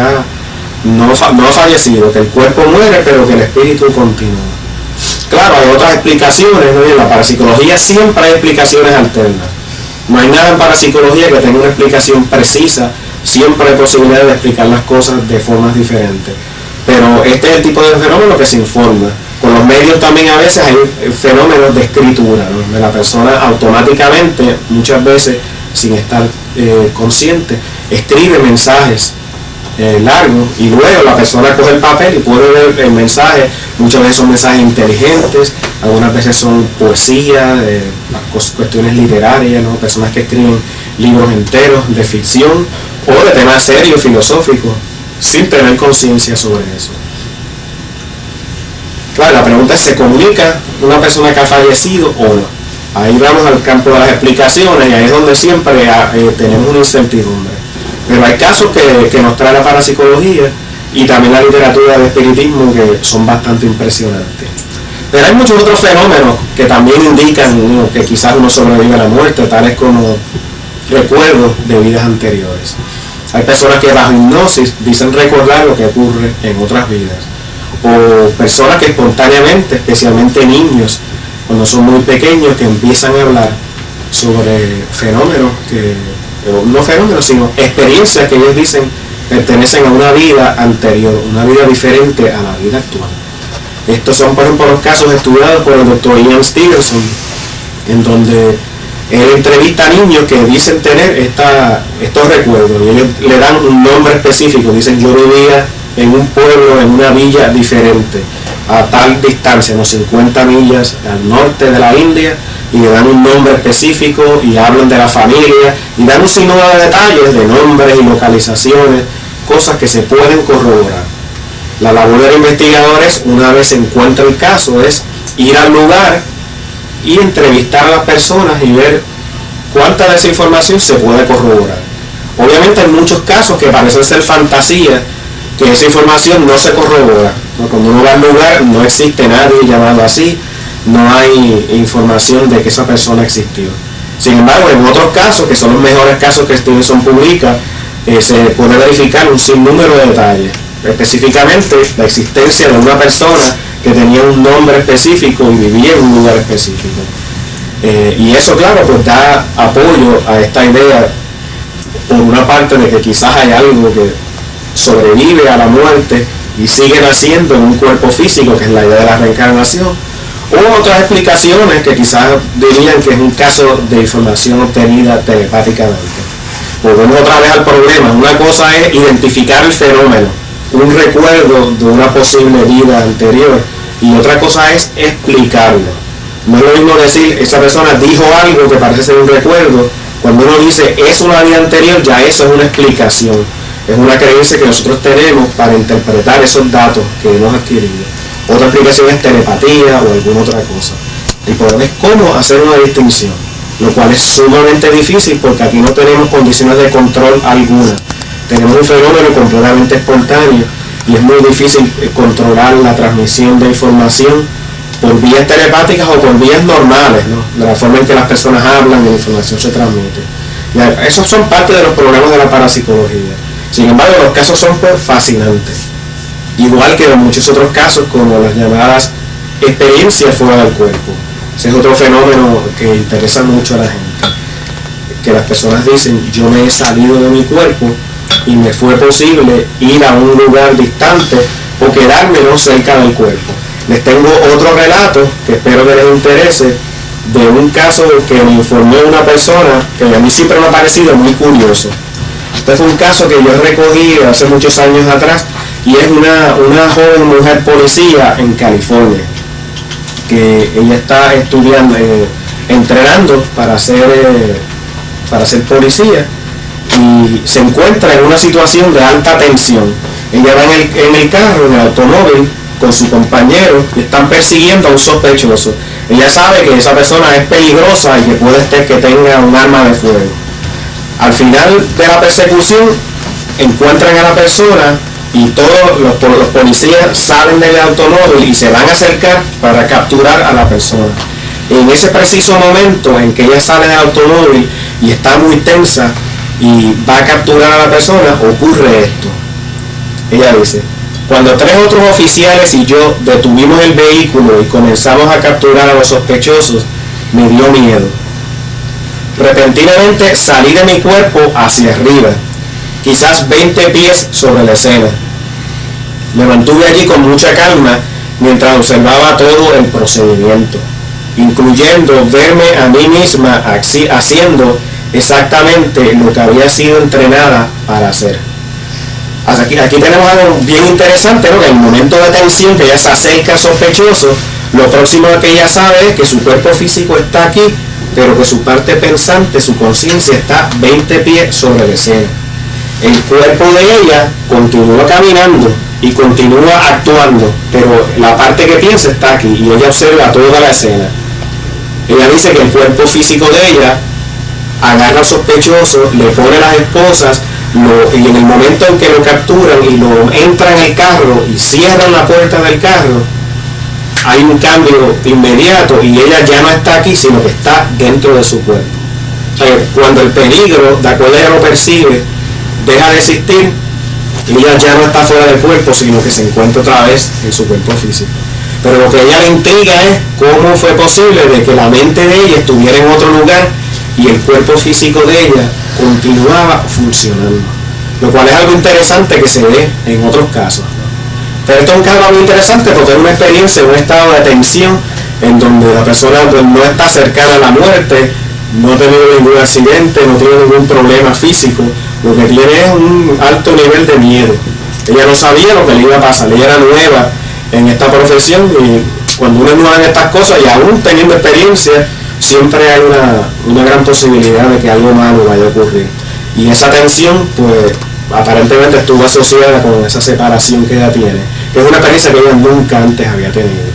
[SPEAKER 3] no ha fallecido, que el cuerpo muere pero que el espíritu continúa. Claro, hay otras explicaciones, ¿no? Y en la parapsicología siempre hay explicaciones alternas. No hay nada en parapsicología que tenga una explicación precisa, siempre hay posibilidad de explicar las cosas de formas diferentes. Pero este es el tipo de fenómeno que se informa. Con los medios también a veces hay fenómenos de escritura, ¿no? De la persona automáticamente, muchas veces sin estar consciente, escribe mensajes largos y luego la persona coge el papel y puede ver el mensaje. Muchas veces son mensajes inteligentes, algunas veces son poesía, las cuestiones literarias, ¿no? Personas que escriben libros enteros de ficción o de temas serios, filosóficos, sin tener conciencia sobre eso. Claro, la pregunta es, ¿se comunica una persona que ha fallecido o no? Ahí vamos al campo de las explicaciones y ahí es donde siempre tenemos una incertidumbre. Pero hay casos que nos trae la parapsicología y también la literatura de espiritismo que son bastante impresionantes. Pero hay muchos otros fenómenos que también indican, ¿no?, que quizás uno sobrevive a la muerte, tales como recuerdos de vidas anteriores. Hay personas que bajo hipnosis dicen recordar lo que ocurre en otras vidas. O personas que espontáneamente, especialmente niños, cuando son muy pequeños, que empiezan a hablar sobre fenómenos no fenómenos, sino experiencias que ellos dicen pertenecen a una vida anterior, una vida diferente a la vida actual. Estos son, por ejemplo, los casos estudiados por el doctor Ian Stevenson, en donde él entrevista a niños que dicen tener estos recuerdos, y ellos le dan un nombre específico. Dicen: yo vivía en un pueblo, en una villa diferente, a tal distancia, unos 50 millas al norte de la India, y le dan un nombre específico y hablan de la familia y dan un sinnúmero de detalles, de nombres y localizaciones, cosas que se pueden corroborar. La labor del investigador es, una vez se encuentra el caso, es ir al lugar y entrevistar a las personas y ver cuánta de esa información se puede corroborar. Obviamente en muchos casos que parecen ser fantasía, que esa información no se corrobora. Cuando uno va al lugar no existe nadie llamado así, no hay información de que esa persona existió. Sin embargo, en otros casos, que son los mejores casos que Stevenson publica, se puede verificar un sinnúmero de detalles, específicamente la existencia de una persona que tenía un nombre específico y vivía en un lugar específico. Y eso, claro, pues da apoyo a esta idea, por una parte, de que quizás hay algo que sobrevive a la muerte y sigue naciendo en un cuerpo físico, que es la idea de la reencarnación, o otras explicaciones que quizás dirían que es un caso de información obtenida telepáticamente. Volvemos otra vez al problema. Una cosa es identificar el fenómeno, un recuerdo de una posible vida anterior, y otra cosa es explicarlo. No es lo mismo decir: esa persona dijo algo que parece ser un recuerdo. Cuando uno dice es una vida anterior, ya eso es una explicación, es una creencia que nosotros tenemos para interpretar esos datos que hemos adquirido. Otra explicación es telepatía o alguna otra cosa. El problema es cómo hacer una distinción, lo cual es sumamente difícil porque aquí no tenemos condiciones de control alguna. Tenemos un fenómeno completamente espontáneo y es muy difícil controlar la transmisión de información por vías telepáticas o por vías normales, ¿no? De la forma en que las personas hablan y la información se transmite. Y esos son parte de los problemas de la parapsicología. Sin embargo, los casos son fascinantes. Igual que en muchos otros casos, como las llamadas experiencias fuera del cuerpo. Ese es otro fenómeno que interesa mucho a la gente. Que las personas dicen: yo me he salido de mi cuerpo y me fue posible ir a un lugar distante o quedármelo cerca del cuerpo. Les tengo otro relato que espero que les interese, de un caso que me informó una persona que a mí siempre me ha parecido muy curioso. Este fue un caso que yo recogí hace muchos años atrás, y es una joven mujer policía en California, que ella está estudiando, entrenando para ser policía, y se encuentra en una situación de alta tensión. Ella va en el carro, en el automóvil, con su compañero, y están persiguiendo a un sospechoso. Ella sabe que esa persona es peligrosa y que puede ser que tenga un arma de fuego. Al final de la persecución encuentran a la persona y todos los policías salen del automóvil y se van a acercar para capturar a la persona. En ese preciso momento en que ella sale del automóvil y está muy tensa y va a capturar a la persona, ocurre esto. Ella dice: cuando 3 otros oficiales y yo detuvimos el vehículo y comenzamos a capturar a los sospechosos, me dio miedo. Repentinamente salí de mi cuerpo hacia arriba, quizás 20 pies sobre la escena. Me mantuve allí con mucha calma mientras observaba todo el procedimiento, incluyendo verme a mí misma haciendo exactamente lo que había sido entrenada para hacer. Aquí tenemos algo bien interesante, ¿no? Que en el momento de tensión que ella se acerca al sospechoso, lo próximo que ella sabe es que su cuerpo físico está aquí, pero que su parte pensante, su conciencia, está 20 pies sobre la escena. El cuerpo de ella continúa caminando y continúa actuando, pero la parte que piensa está aquí y ella observa toda la escena. Ella dice que el cuerpo físico de ella agarra al sospechoso, le pone las esposas, y en el momento en que lo capturan y lo entran en el carro y cierran la puerta del carro, hay un cambio inmediato y ella ya no está aquí, sino que está dentro de su cuerpo. O sea, cuando el peligro, de acuerdo a ella lo percibe, deja de existir, ella ya no está fuera del cuerpo, sino que se encuentra otra vez en su cuerpo físico. Pero lo que a ella le intriga es cómo fue posible de que la mente de ella estuviera en otro lugar y el cuerpo físico de ella continuaba funcionando, lo cual es algo interesante que se ve en otros casos. Pero esto es un caso muy interesante porque es una experiencia, un estado de tensión en donde la persona pues, no está cercana a la muerte, no ha tenido ningún accidente, no tiene ningún problema físico, lo que tiene es un alto nivel de miedo. Ella no sabía lo que le iba a pasar, ella era nueva en esta profesión y cuando uno es nueva en estas cosas y aún teniendo experiencia, siempre hay una gran posibilidad de que algo malo vaya a ocurrir. Y esa tensión, pues, aparentemente estuvo asociada con esa separación que ella tiene, que es una experiencia que ella nunca antes había tenido.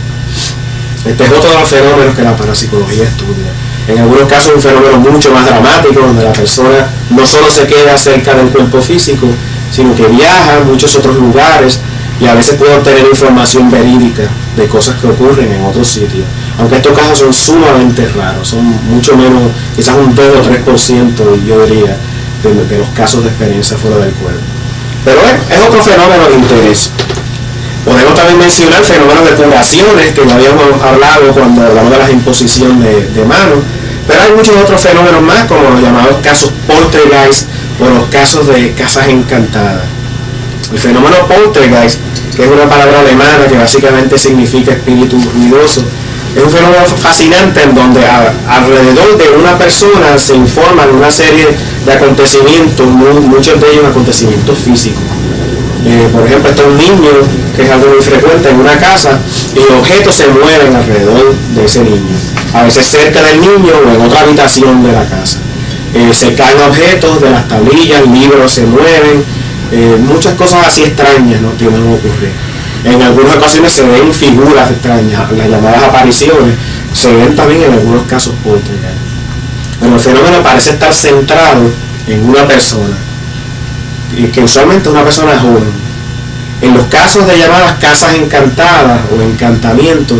[SPEAKER 3] Este es otro de los fenómenos que la parapsicología estudia. En algunos casos un fenómeno mucho más dramático, donde la persona no solo se queda cerca del cuerpo físico, sino que viaja a muchos otros lugares y a veces puede obtener información verídica de cosas que ocurren en otros sitios. Aunque estos casos son sumamente raros, son mucho menos, quizás un 2 o 3%, yo diría, de los casos de experiencia fuera del cuerpo. Pero es otro fenómeno de interés. Podemos también mencionar fenómenos de curaciones, que ya habíamos hablado cuando hablamos de las imposiciones de manos, pero hay muchos otros fenómenos más, como los llamados casos poltergeist o los casos de casas encantadas. El fenómeno poltergeist, que es una palabra alemana que básicamente significa espíritu ruidoso, es un fenómeno fascinante en donde alrededor de una persona se informan una serie de acontecimientos, muchos de ellos acontecimientos físicos. Por ejemplo, está un niño, que es algo muy frecuente en una casa, y objetos se mueven alrededor de ese niño, a veces cerca del niño o en otra habitación de la casa. Se caen objetos de las tablillas, libros se mueven, muchas cosas así extrañas no tienen que ocurrir. En algunas ocasiones se ven figuras extrañas, las llamadas apariciones, se ven también en algunos casos poltergeist. Pero el fenómeno parece estar centrado en una persona, y que usualmente es una persona joven. En los casos de llamadas casas encantadas o encantamientos,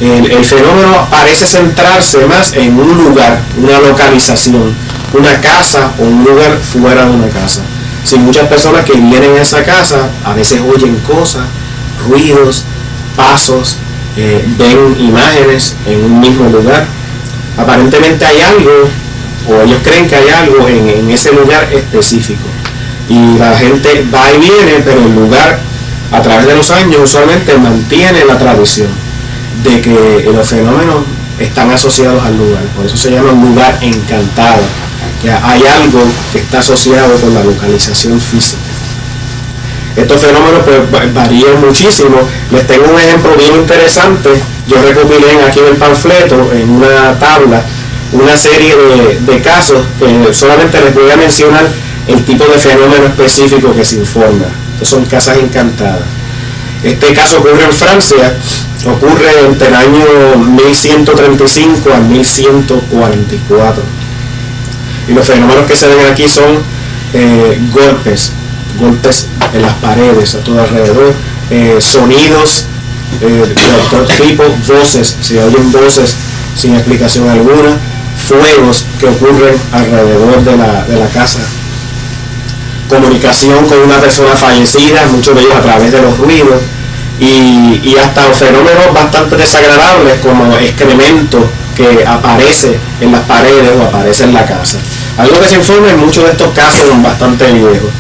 [SPEAKER 3] el fenómeno parece centrarse más en un lugar, una localización, una casa o un lugar fuera de una casa. Si muchas personas que vienen a esa casa a veces oyen cosas, ruidos, pasos, ven imágenes en un mismo lugar. Aparentemente hay algo, o ellos creen que hay algo en ese lugar específico. Y la gente va y viene, pero el lugar, a través de los años, usualmente mantiene la tradición de que los fenómenos están asociados al lugar. Por eso se llama un lugar encantado, que hay algo que está asociado con la localización física. Estos fenómenos pues varían muchísimo. Les tengo un ejemplo bien interesante. Yo recopilé aquí en el panfleto, en una tabla, una serie de casos que solamente les voy a mencionar el tipo de fenómeno específico que se informa. Estos son casas encantadas. Este caso ocurre en Francia, ocurre entre el año 1135 a 1144. Y los fenómenos que se ven aquí son golpes en las paredes a todo alrededor, sonidos de todo tipo, voces, se oyen voces sin explicación alguna, fuegos que ocurren alrededor de la casa, comunicación con una persona fallecida, muchos de ellos a través de los ruidos, y hasta fenómenos bastante desagradables como excremento que aparece en las paredes o aparece en la casa. Algo que se informa en muchos de estos casos son bastante viejos.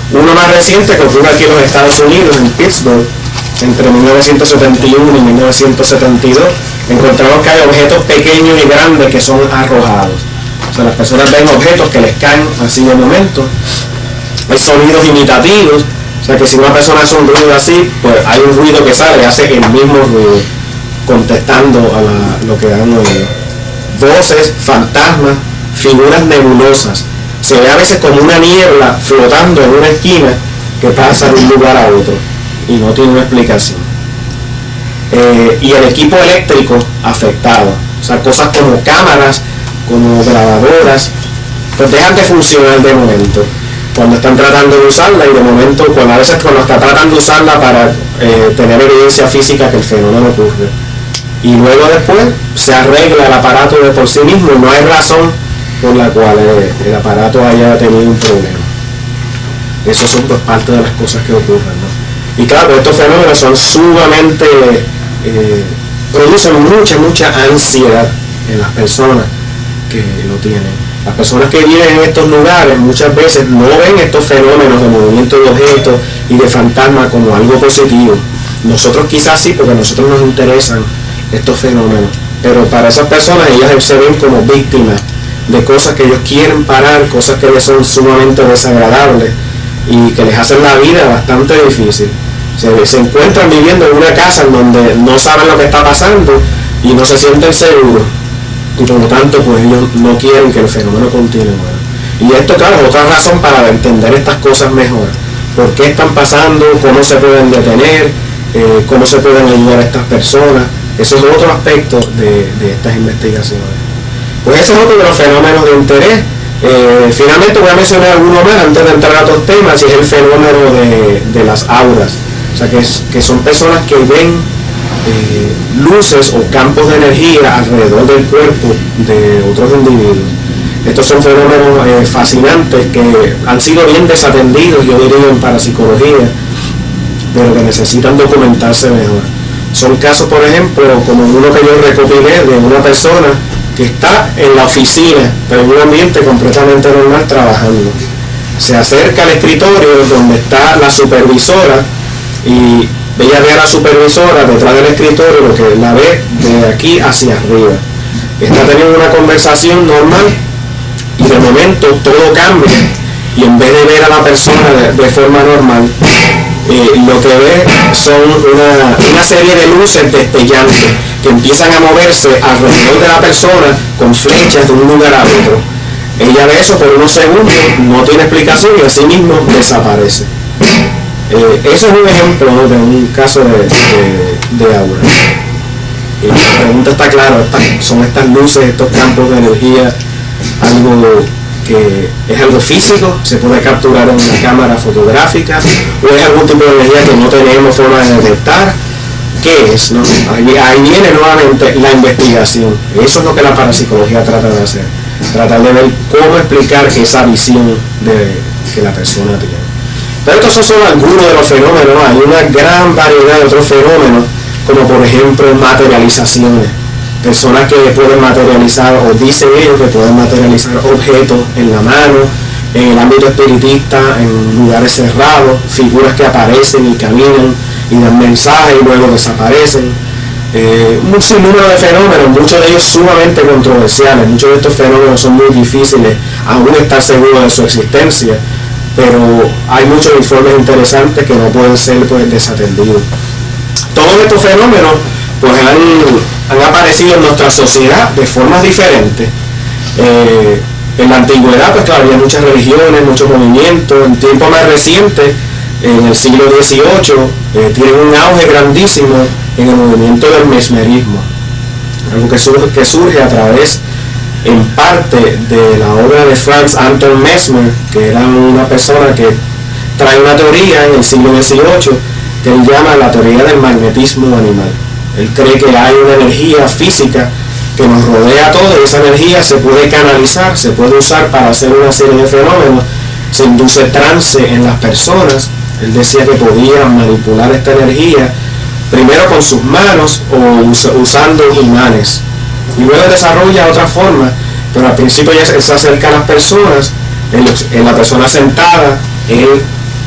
[SPEAKER 3] Uno más reciente que ocurre aquí en los Estados Unidos, en Pittsburgh, entre 1971 y 1972, encontramos que hay objetos pequeños y grandes que son arrojados. O sea, las personas ven objetos que les caen así de momento. Hay sonidos imitativos, o sea que si una persona hace un ruido así, pues hay un ruido que sale y hace el mismo ruido, contestando a lo que han oído. Voces, fantasmas, figuras nebulosas. Se ve a veces como una niebla flotando en una esquina que pasa de un lugar a otro y no tiene una explicación. Y el equipo eléctrico afectado, o sea, cosas como cámaras, como grabadoras, pues dejan de funcionar de momento cuando están tratando de usarla, y de momento a veces cuando está tratando de usarla para tener evidencia física que el fenómeno ocurre, y luego después se arregla el aparato de por sí mismo y no hay razón por la cual el aparato haya tenido un problema. Eso son pues parte de las cosas que ocurren, ¿no? Y claro, estos fenómenos son sumamente producen mucha ansiedad en las personas que lo tienen. Las personas que viven en estos lugares muchas veces no ven estos fenómenos de movimiento de objetos y de fantasmas como algo positivo. Nosotros quizás sí, porque a nosotros nos interesan estos fenómenos, pero para esas personas ellas se ven como víctimas de cosas que ellos quieren parar, cosas que les son sumamente desagradables y que les hacen la vida bastante difícil. Se encuentran viviendo en una casa en donde no saben lo que está pasando y no se sienten seguros, y por lo tanto pues ellos no quieren que el fenómeno continúe. Y esto, claro, es otra razón para entender estas cosas mejor. ¿Por qué están pasando? ¿Cómo se pueden detener? ¿Cómo se pueden ayudar a estas personas? Eso es otro aspecto de estas investigaciones. Pues ese es otro de los fenómenos de interés. Finalmente voy a mencionar alguno más antes de entrar a otros temas, y es el fenómeno de las auras. O sea, que son personas que ven luces o campos de energía alrededor del cuerpo de otros individuos. Estos son fenómenos fascinantes que han sido bien desatendidos, yo diría, en parapsicología, pero que necesitan documentarse mejor. Son casos, por ejemplo, como uno que yo recopilé de una persona que está en la oficina, pero en un ambiente completamente normal, trabajando. Se acerca al escritorio donde está la supervisora y ella ve a la supervisora detrás del escritorio, lo que la ve de aquí hacia arriba. Está teniendo una conversación normal y de momento todo cambia, y en vez de ver a la persona de forma normal, lo que ve son una serie de luces destellantes que empiezan a moverse alrededor de la persona con flechas de un lugar a otro. Ella ve eso por unos segundos, no tiene explicación y así mismo desaparece. Eso es un ejemplo, ¿no?, de un caso de aura. Y la pregunta está clara, ¿son estas luces, estos campos de energía algo que es algo físico, se puede capturar en una cámara fotográfica, o es algún tipo de energía que no tenemos forma de detectar? ¿Qué es, no? Ahí viene nuevamente la investigación. Eso es lo que la parapsicología trata de hacer, tratar de ver cómo explicar esa visión que la persona tiene. Pero estos son solo algunos de los fenómenos. Hay una gran variedad de otros fenómenos, como por ejemplo materializaciones. Personas que pueden materializar, o dicen ellos que pueden materializar objetos en la mano, en el ámbito espiritista, en lugares cerrados, figuras que aparecen y caminan y dan mensajes y luego desaparecen. Un sinnúmero de fenómenos, muchos de ellos sumamente controversiales. Muchos de estos fenómenos son muy difíciles aún estar seguros de su existencia, pero hay muchos informes interesantes que no pueden ser desatendidos. Todos estos fenómenos pues han aparecido en nuestra sociedad de formas diferentes. En la antigüedad, pues claro, había muchas religiones, muchos movimientos. En tiempos más recientes, en el siglo XVIII, tienen un auge grandísimo en el movimiento del mesmerismo, algo que surge a través, en parte, de la obra de Franz Anton Mesmer, que era una persona que trae una teoría en el siglo XVIII que él llama la teoría del magnetismo animal. Él cree que hay una energía física que nos rodea a todos, y esa energía se puede canalizar, se puede usar para hacer una serie de fenómenos. Se induce trance en las personas. Él decía que podían manipular esta energía primero con sus manos o usando imanes, y luego desarrolla otra forma, pero al principio ya se acerca a las personas, en la persona sentada, él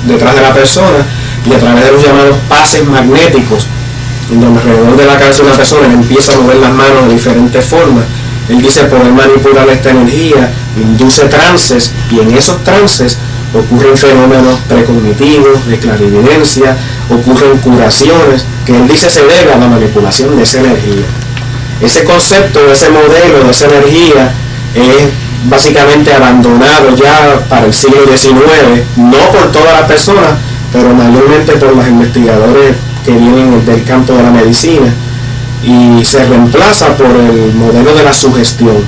[SPEAKER 3] detrás de la persona, y a través de los llamados pases magnéticos, en donde alrededor de la cabeza de una persona él empieza a mover las manos de diferentes formas. Él dice poder manipular esta energía, induce trances, y en esos trances ocurren fenómenos precognitivos, de clarividencia, ocurren curaciones, que él dice se debe a la manipulación de esa energía. Ese concepto, ese modelo de esa energía es básicamente abandonado ya para el siglo XIX, no por todas las personas, pero mayormente por los investigadores que vienen del campo de la medicina, y se reemplaza por el modelo de la sugestión,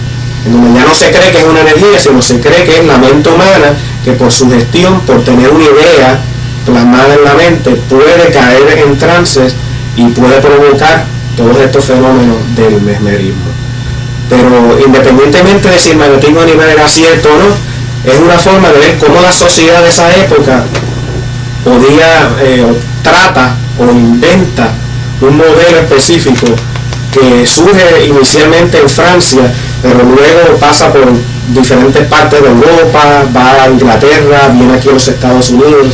[SPEAKER 3] en donde ya no se cree que es una energía, sino se cree que es la mente humana que por sugestión, por tener una idea plasmada en la mente, puede caer en trances y puede provocar todos estos fenómenos del mesmerismo. Pero independientemente de si el magnetismo animal era cierto o no, es una forma de ver cómo la sociedad de esa época podía, trata o inventa un modelo específico que surge inicialmente en Francia, pero luego pasa por diferentes partes de Europa, va a Inglaterra, viene aquí a los Estados Unidos,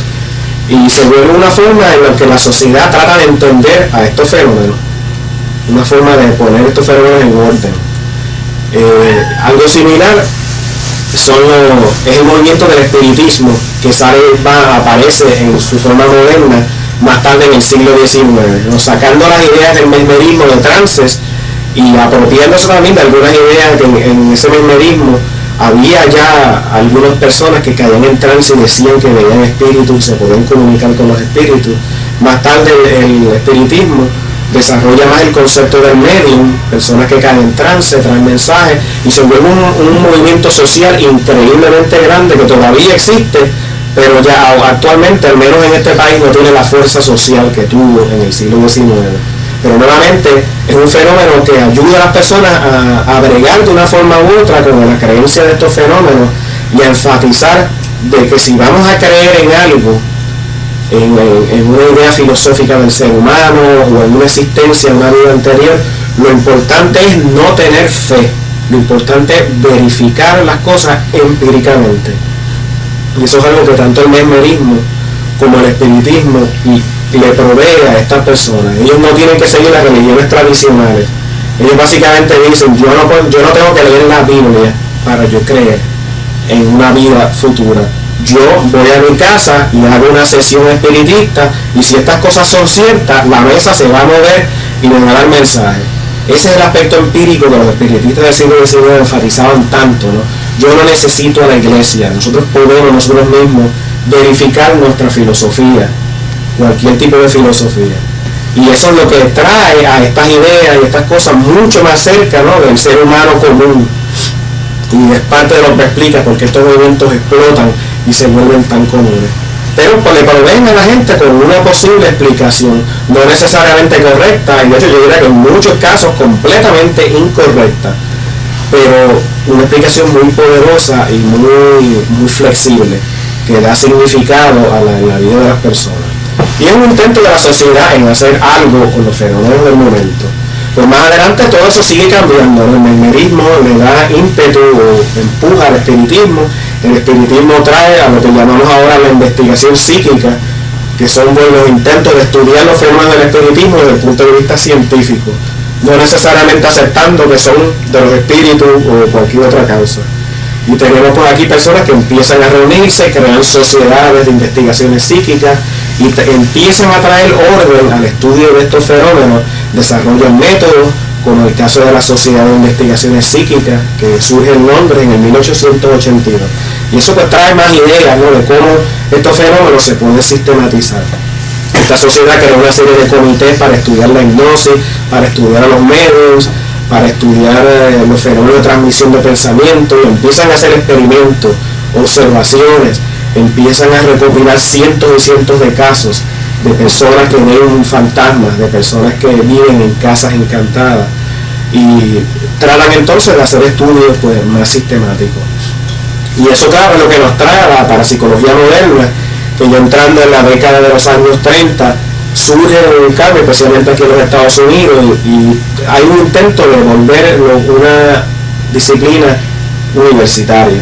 [SPEAKER 3] y se vuelve una forma en la que la sociedad trata de entender a estos fenómenos, una forma de poner estos fenómenos en orden. Algo similar es el movimiento del espiritismo, que aparece en su forma moderna más tarde en el siglo XIX, ¿no? Sacando las ideas del mesmerismo, de trances, y apropiándose también de algunas ideas que en ese mesmerismo había ya algunas personas que caían en trance y decían que veían espíritus y se podían comunicar con los espíritus. Más tarde el espiritismo desarrolla más el concepto del medium, personas que caen en trance, traen mensajes, y se vuelve un movimiento social increíblemente grande que todavía existe, pero ya actualmente, al menos en este país, no tiene la fuerza social que tuvo en el siglo XIX. Pero nuevamente es un fenómeno que ayuda a las personas a bregar de una forma u otra con la creencia de estos fenómenos y a enfatizar de que si vamos a creer en algo, en una idea filosófica del ser humano o en una existencia, en una vida anterior, lo importante es no tener fe, lo importante es verificar las cosas empíricamente. Y eso es algo que tanto el mesmerismo como el espiritismo le provee a estas personas. Ellos no tienen que seguir las religiones tradicionales. Ellos básicamente dicen, yo no tengo que leer la Biblia para yo creer en una vida futura. Yo voy a mi casa y hago una sesión espiritista, y si estas cosas son ciertas, la mesa se va a mover y me va a dar mensaje. Ese es el aspecto empírico que los espiritistas del siglo XIX enfatizaban tanto, ¿no? Yo no necesito a la iglesia, nosotros podemos nosotros mismos verificar nuestra filosofía, cualquier tipo de filosofía. Y eso es lo que trae a estas ideas y estas cosas mucho más cerca, ¿no?, del ser humano común. Y es parte de lo que explica por qué estos movimientos explotan y se vuelven tan comunes. Pero le proveen a la gente con una posible explicación, no necesariamente correcta, y de hecho yo diría que en muchos casos completamente incorrecta, pero una explicación muy poderosa y muy flexible, que da significado a la vida de las personas. Y es un intento de la sociedad en hacer algo con los fenómenos del momento. Pues más adelante todo eso sigue cambiando, ¿no? El mesmerismo le da ímpetu o empuja al espiritismo. El espiritismo trae a lo que llamamos ahora la investigación psíquica, que son los intentos de estudiar los fenómenos del espiritismo desde el punto de vista científico, no necesariamente aceptando que son de los espíritus o cualquier otra causa. Y tenemos por aquí personas que empiezan a reunirse, crean sociedades de investigaciones psíquicas y empiezan a traer orden al estudio de estos fenómenos, desarrollan métodos, como el caso de la Sociedad de Investigaciones Psíquicas, que surge el nombre en el 1882. Y eso pues trae más ideas, ¿no?, de cómo estos fenómenos se pueden sistematizar. Esta sociedad creó una serie de comités para estudiar la hipnosis, para estudiar a los medios, para estudiar los fenómenos de transmisión de pensamiento, y empiezan a hacer experimentos, observaciones, empiezan a recopilar cientos y cientos de casos de personas que ven fantasmas, de personas que viven en casas encantadas, y tratan entonces de hacer estudios pues más sistemáticos. Y eso, claro, es lo que nos trae a la parapsicología moderna, que ya entrando en la década de los años 30 surge un cambio, especialmente aquí en los Estados Unidos, y hay un intento de volver una disciplina universitaria.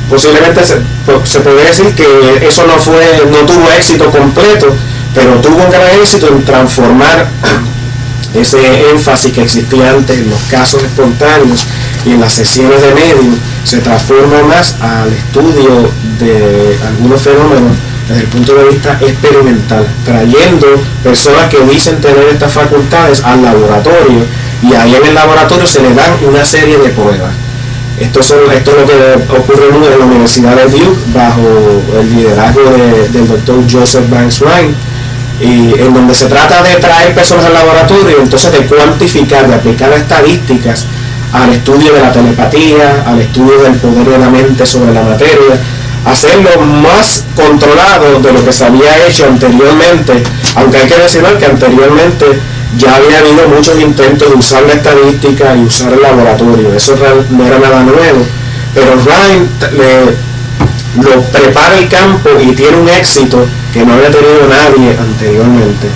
[SPEAKER 3] Posiblemente se podría decir que eso no tuvo éxito completo, pero tuvo un gran éxito en transformar ese énfasis que existía antes en los casos espontáneos y en las sesiones de medium, se transforma más al estudio de algunos fenómenos desde el punto de vista experimental, trayendo personas que dicen tener estas facultades al laboratorio, y ahí en el laboratorio se les dan una serie de pruebas. Esto es lo que ocurre en la Universidad de Duke bajo el liderazgo del doctor Joseph Banks Rhine, y en donde se trata de traer personas al laboratorio, entonces de cuantificar, de aplicar estadísticas al estudio de la telepatía, al estudio del poder de la mente sobre la materia, hacerlo más controlado de lo que se había hecho anteriormente, aunque hay que mencionar que anteriormente ya había habido muchos intentos de usar la estadística y usar el laboratorio. Eso no era nada nuevo, pero Rhine lo prepara el campo y tiene un éxito que no había tenido nadie anteriormente.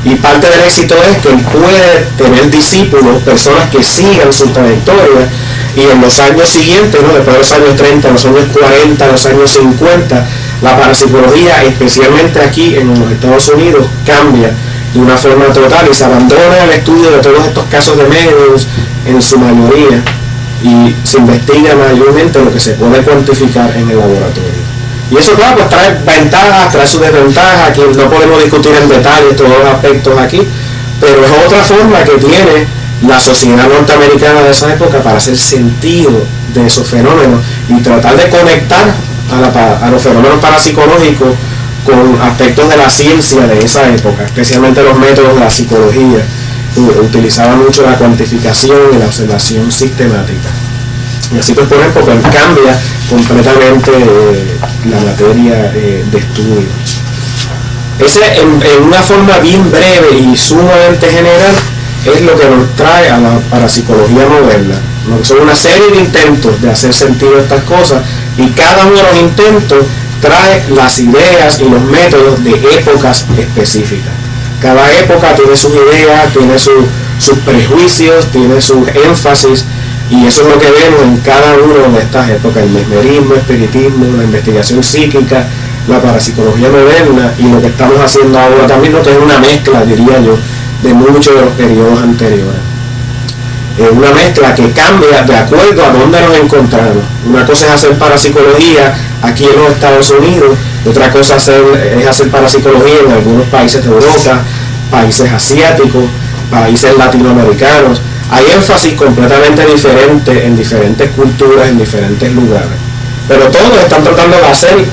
[SPEAKER 3] Y parte del éxito es que él puede tener discípulos, personas que sigan su trayectoria, y en los años siguientes, ¿no? Después de los años 30, los años 40, los años 50, la parapsicología, especialmente aquí en los Estados Unidos, cambia de una forma total y se abandona el estudio de todos estos casos de medios en su mayoría, y se investiga mayormente lo que se puede cuantificar en el laboratorio. Y eso, claro, pues trae ventajas, trae sus desventajas, que no podemos discutir en detalle todos los aspectos aquí, pero es otra forma que tiene la sociedad norteamericana de esa época para hacer sentido de esos fenómenos y tratar de conectar a los fenómenos parapsicológicos con aspectos de la ciencia de esa época, especialmente los métodos de la psicología. Utilizaban mucho la cuantificación y la observación sistemática. Y así pues, por ejemplo, pues cambia completamente la materia de estudio. Ese, en una forma bien breve y sumamente general, es lo que nos trae a la parapsicología moderna. Son una serie de intentos de hacer sentido de estas cosas, y cada uno de los intentos trae las ideas y los métodos de épocas específicas. Cada época tiene sus ideas, tiene sus prejuicios, tiene sus énfasis, y eso es lo que vemos en cada una de estas épocas: el mesmerismo, el espiritismo, la investigación psíquica, la parapsicología moderna, y lo que estamos haciendo ahora también, ¿no? Que es una mezcla, diría yo, de muchos de los periodos anteriores. Es una mezcla que cambia de acuerdo a dónde nos encontramos. Una cosa es hacer parapsicología aquí en los Estados Unidos, otra cosa es hacer parapsicología en algunos países de Europa, países asiáticos, países latinoamericanos. Hay énfasis completamente diferente en diferentes culturas, en diferentes lugares. Pero todos están tratando de hacer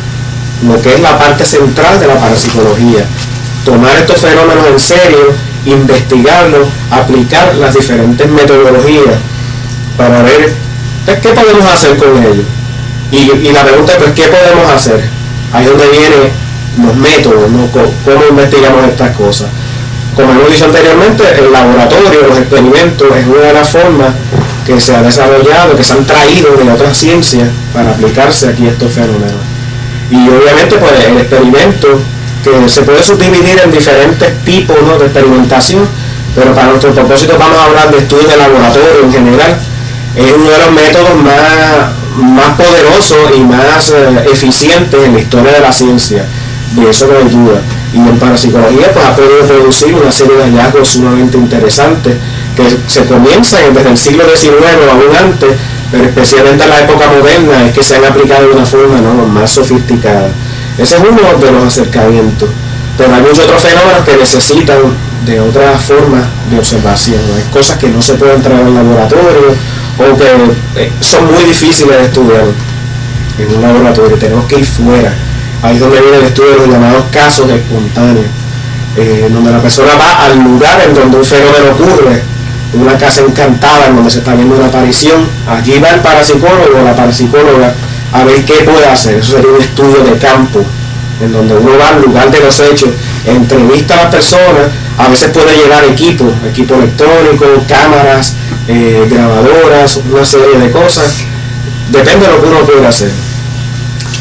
[SPEAKER 3] lo que es la parte central de la parapsicología: tomar estos fenómenos en serio, investigarlos, aplicar las diferentes metodologías para ver qué podemos hacer con ellos. Y la pregunta es, pues, ¿qué podemos hacer? Ahí es donde vienen los métodos, ¿no? ¿Cómo investigamos estas cosas? Como hemos dicho anteriormente, el laboratorio, los experimentos, es una de las formas que se ha desarrollado, que se han traído de otras ciencias para aplicarse aquí a estos fenómenos. Y obviamente, pues, el experimento, que se puede subdividir en diferentes tipos, ¿no?, de experimentación, pero para nuestro propósito vamos a hablar de estudios de laboratorio en general. Es uno de los métodos más poderosos y más eficientes en la historia de la ciencia, de eso no hay duda. Y en parapsicología, pues, ha podido producir una serie de hallazgos sumamente interesantes que se comienzan desde el siglo XIX o aún antes, pero especialmente en la época moderna es que se han aplicado de una forma, ¿no?, más sofisticada. Ese es uno de los acercamientos, pero hay muchos otros fenómenos que necesitan de otras formas de observación. Hay cosas que no se pueden traer al laboratorio o que son muy difíciles de estudiar en un laboratorio, tenemos que ir fuera. Ahí es donde viene el estudio de los llamados casos espontáneos, donde la persona va al lugar en donde un fenómeno ocurre, una casa encantada en donde se está viendo una aparición. Allí va el parapsicólogo o la parapsicóloga a ver qué puede hacer. Eso sería un estudio de campo, en donde uno va al lugar de los hechos, entrevista a las personas, a veces puede llevar equipo electrónico, cámaras, grabadoras, una serie de cosas, depende de lo que uno quiera hacer.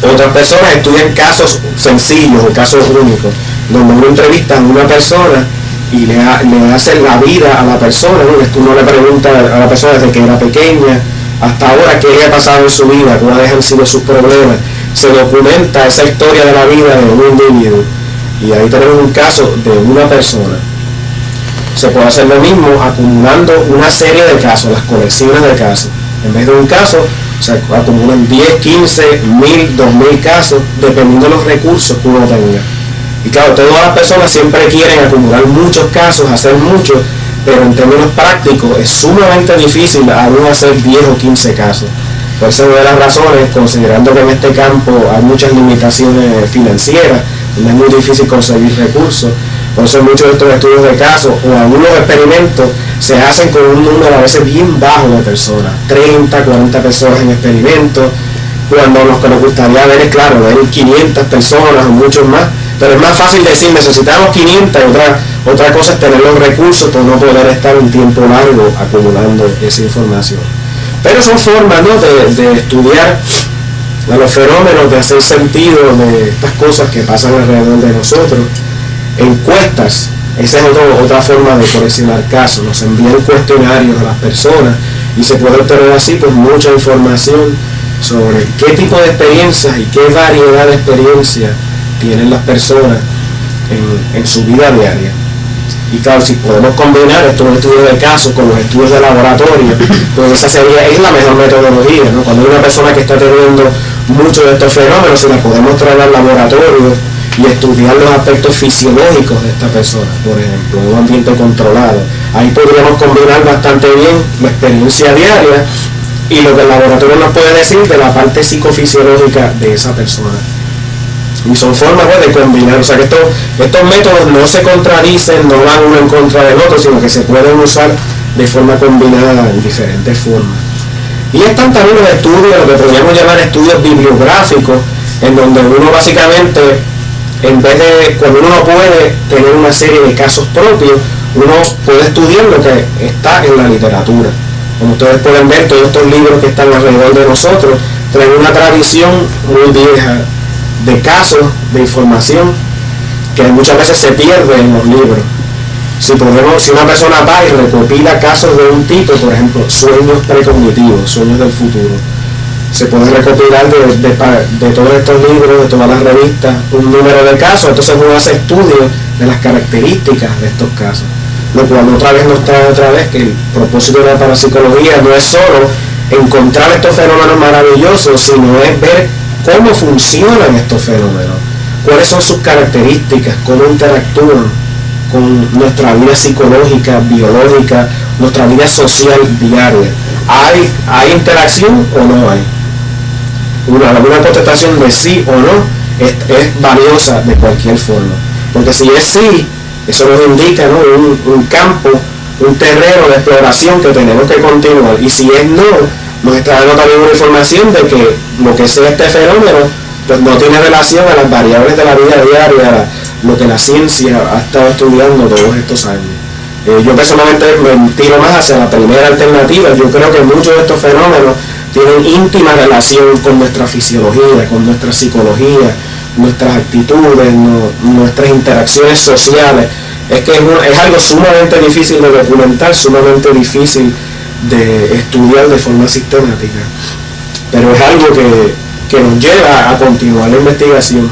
[SPEAKER 3] Otras personas estudian casos sencillos o casos únicos, donde uno entrevista a una persona y le hace la vida a la persona, ¿no? Uno le pregunta a la persona desde que era pequeña hasta ahora qué le ha pasado en su vida, cuáles han sido sus problemas. Se documenta esa historia de la vida de un individuo, y ahí tenemos un caso de una persona. Se puede hacer lo mismo acumulando una serie de casos, las colecciones de casos. En vez de un caso, se acumulan 10, 15, 1000, 2000 casos, dependiendo de los recursos que uno tenga. Y claro, todas las personas siempre quieren acumular muchos casos, hacer muchos, pero en términos prácticos es sumamente difícil aún hacer 10 o 15 casos. Por eso, una de las razones, considerando que en este campo hay muchas limitaciones financieras, donde es muy difícil conseguir recursos, por eso muchos de estos estudios de casos o algunos experimentos se hacen con un número a veces bien bajo de personas, 30, 40 personas en experimentos, cuando lo que nos gustaría ver es, claro, ver 500 personas o muchos más, pero es más fácil decir necesitamos 500, otra cosa es tener los recursos por no poder estar un tiempo largo acumulando esa información. Pero son formas, ¿no?, de estudiar a los fenómenos, de hacer sentido de estas cosas que pasan alrededor de nosotros. Encuestas Esa es otra forma de coleccionar casos. Nos envían cuestionarios a las personas y se puede obtener así pues mucha información sobre qué tipo de experiencias y qué variedad de experiencias tienen las personas en su vida diaria. Y claro, si podemos combinar estos estudios de casos con los estudios de laboratorio, pues esa es la mejor metodología, ¿no? Cuando hay una persona que está teniendo muchos de estos fenómenos, si la podemos traer al laboratorio y estudiar los aspectos fisiológicos de esta persona, por ejemplo, en un ambiente controlado, ahí podríamos combinar bastante bien la experiencia diaria y lo que el laboratorio nos puede decir de la parte psicofisiológica de esa persona. Y son formas de combinar, o sea que estos métodos no se contradicen, no van uno en contra del otro, sino que se pueden usar de forma combinada en diferentes formas. Y están también los estudios, lo que podríamos llamar estudios bibliográficos, en donde uno básicamente, en vez de, cuando uno no puede tener una serie de casos propios, uno puede estudiar lo que está en la literatura. Como ustedes pueden ver, todos estos libros que están alrededor de nosotros traen una tradición muy vieja de casos, de información, que muchas veces se pierde en los libros. Si una persona va y recopila casos de un tipo, por ejemplo, sueños precognitivos, sueños del futuro, se puede recopilar de todos estos libros, de todas las revistas, un número de casos, entonces uno hace estudios de las características de estos casos, lo cual otra vez que el propósito de la parapsicología no es solo encontrar estos fenómenos maravillosos, sino es ver cómo funcionan estos fenómenos, cuáles son sus características, cómo interactúan con nuestra vida psicológica, biológica, nuestra vida social diaria. ¿Hay interacción o no hay? Una contestación de sí o no es valiosa de cualquier forma, porque si es sí, eso nos indica, ¿no?, un campo, un terreno de exploración que tenemos que continuar, y si es no, nos está dando también una información de que lo que sea este fenómeno pues no tiene relación a las variables de la vida diaria, lo que la ciencia ha estado estudiando todos estos años. Yo personalmente me tiro más hacia la primera alternativa. Yo creo que muchos de estos fenómenos tienen íntima relación con nuestra fisiología, con nuestra psicología, nuestras actitudes, nuestras interacciones sociales. Es que es algo sumamente difícil de documentar, sumamente difícil de estudiar de forma sistemática, pero es algo que nos lleva a continuar la investigación.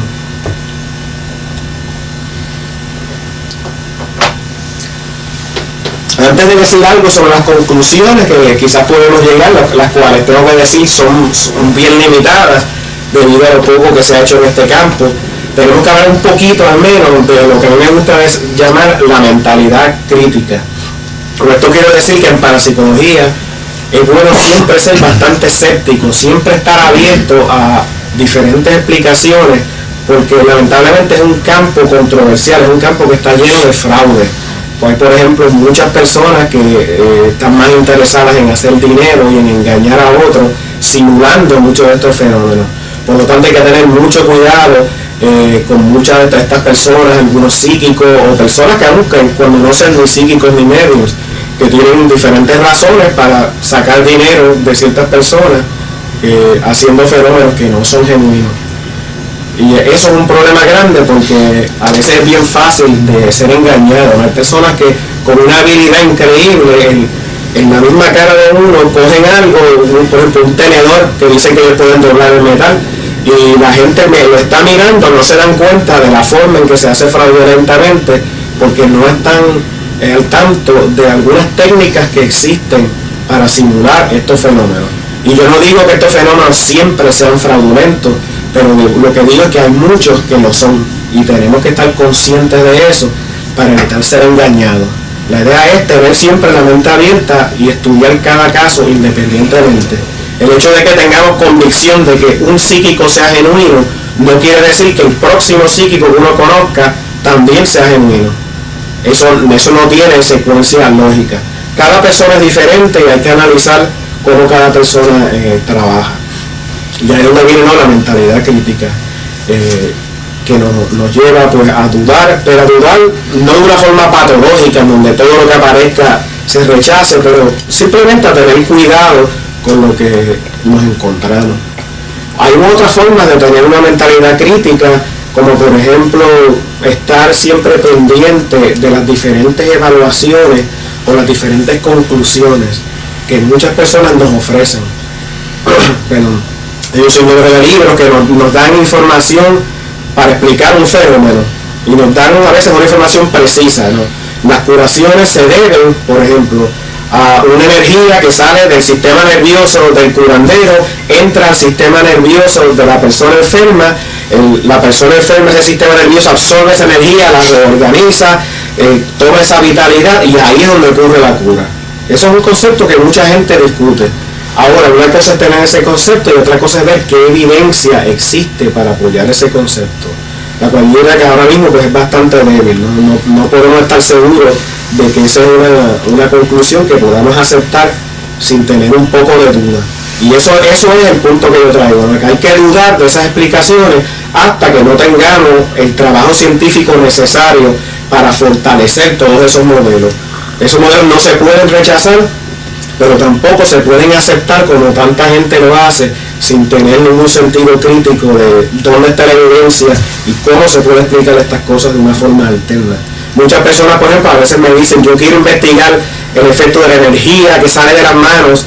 [SPEAKER 3] Antes de decir algo sobre las conclusiones que quizás podemos llegar, las cuales tengo que decir son bien limitadas debido a lo poco que se ha hecho en este campo, tenemos que hablar un poquito al menos de lo que a mí me gusta es llamar la mentalidad crítica. Con esto quiero decir que en parapsicología es bueno siempre ser bastante escéptico, siempre estar abierto a diferentes explicaciones, porque lamentablemente es un campo controversial, es un campo que está lleno de fraude. Pues hay, por ejemplo, muchas personas que están más interesadas en hacer dinero y en engañar a otros, simulando muchos de estos fenómenos. Por lo tanto hay que tener mucho cuidado con muchas de estas personas, algunos psíquicos o personas que buscan cuando no sean ni psíquicos ni medios, que tienen diferentes razones para sacar dinero de ciertas personas haciendo fenómenos que no son genuinos. Y eso es un problema grande porque a veces es bien fácil de ser engañado. Hay personas que con una habilidad increíble en la misma cara de uno cogen algo, por ejemplo un tenedor que dicen que ellos pueden doblar el metal, y la gente lo está mirando, no se dan cuenta de la forma en que se hace fraudulentamente porque no están al tanto de algunas técnicas que existen para simular estos fenómenos. Y yo no digo que estos fenómenos siempre sean fraudulentos, pero lo que digo es que hay muchos que lo son y tenemos que estar conscientes de eso para evitar ser engañados. La idea es tener siempre la mente abierta y estudiar cada caso independientemente. El hecho de que tengamos convicción de que un psíquico sea genuino no quiere decir que el próximo psíquico que uno conozca también sea genuino. Eso no tiene secuencia lógica. Cada persona es diferente y hay que analizar cómo cada persona trabaja. Y ahí es donde viene la mentalidad crítica, que nos lleva pues a dudar, pero a dudar no de una forma patológica en donde todo lo que aparezca se rechace, pero simplemente a tener cuidado con lo que nos encontramos. Hay otras formas de tener una mentalidad crítica como por ejemplo estar siempre pendiente de las diferentes evaluaciones o las diferentes conclusiones que muchas personas nos ofrecen. Perdón. Ellos son de libros que nos dan información para explicar un fenómeno y nos dan a veces una información precisa, ¿no? Las curaciones se deben, por ejemplo, a una energía que sale del sistema nervioso del curandero, entra al sistema nervioso de la persona enferma, la persona enferma, ese sistema nervioso absorbe esa energía, la reorganiza, toma esa vitalidad y ahí es donde ocurre la cura. Eso es un concepto que mucha gente discute. Ahora, una cosa es tener ese concepto y otra cosa es ver qué evidencia existe para apoyar ese concepto. La cual que ahora mismo pues, es bastante débil, no podemos estar seguros de que esa es una conclusión que podamos aceptar sin tener un poco de duda. Y eso es el punto que yo traigo, ¿no? Que hay que dudar de esas explicaciones hasta que no tengamos el trabajo científico necesario para fortalecer todos esos modelos. Esos modelos no se pueden rechazar, pero tampoco se pueden aceptar como tanta gente lo hace, sin tener ningún sentido crítico de dónde está la evidencia y cómo se puede explicar estas cosas de una forma alterna. Muchas personas, por ejemplo, a veces me dicen, yo quiero investigar el efecto de la energía que sale de las manos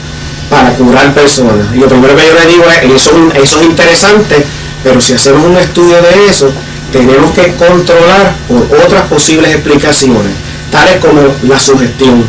[SPEAKER 3] para curar personas. Y lo primero que yo les digo es, eso es interesante, pero si hacemos un estudio de eso, tenemos que controlar por otras posibles explicaciones, tales como la sugestión.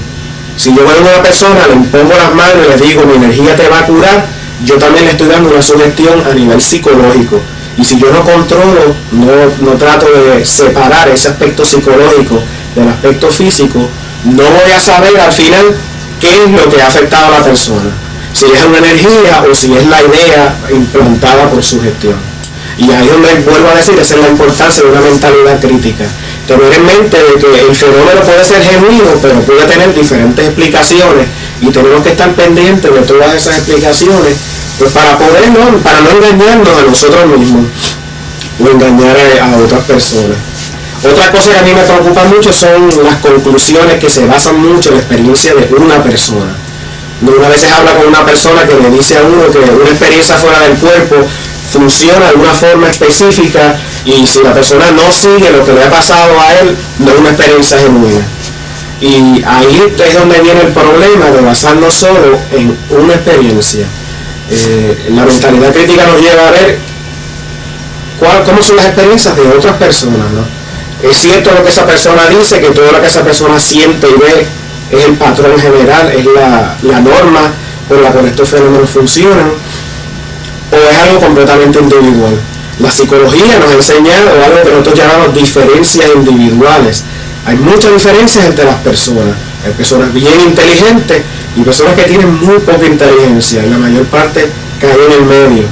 [SPEAKER 3] Si yo voy a una persona, le impongo las manos y le digo, mi energía te va a curar, yo también le estoy dando una sugestión a nivel psicológico. Y si yo no controlo, no trato de separar ese aspecto psicológico del aspecto físico, no voy a saber al final qué es lo que ha afectado a la persona. Si es una energía o si es la idea implantada por sugestión. Y ahí es donde vuelvo a decir, esa es la importancia de una mentalidad crítica. Tener en mente de que el fenómeno puede ser genuino, pero puede tener diferentes explicaciones y tenemos que estar pendientes de todas esas explicaciones pues para no engañarnos a nosotros mismos o engañar a otras personas. Otra cosa que a mí me preocupa mucho son las conclusiones que se basan mucho en la experiencia de una persona. Una vez habla con una persona que le dice a uno que una experiencia fuera del cuerpo funciona de una forma específica y si la persona no sigue lo que le ha pasado a él, no es una experiencia genuina. Y ahí es donde viene el problema de basarnos solo en una experiencia. La mentalidad crítica nos lleva a ver cómo son las experiencias de otras personas, ¿no? Es cierto lo que esa persona dice, que todo lo que esa persona siente y ve es el patrón general, es la norma por la cual estos fenómenos funcionan, o es algo completamente individual. La psicología nos ha enseñado algo que nosotros llamamos diferencias individuales. Hay muchas diferencias entre las personas. Hay personas bien inteligentes y personas que tienen muy poca inteligencia, y la mayor parte cae en el medio.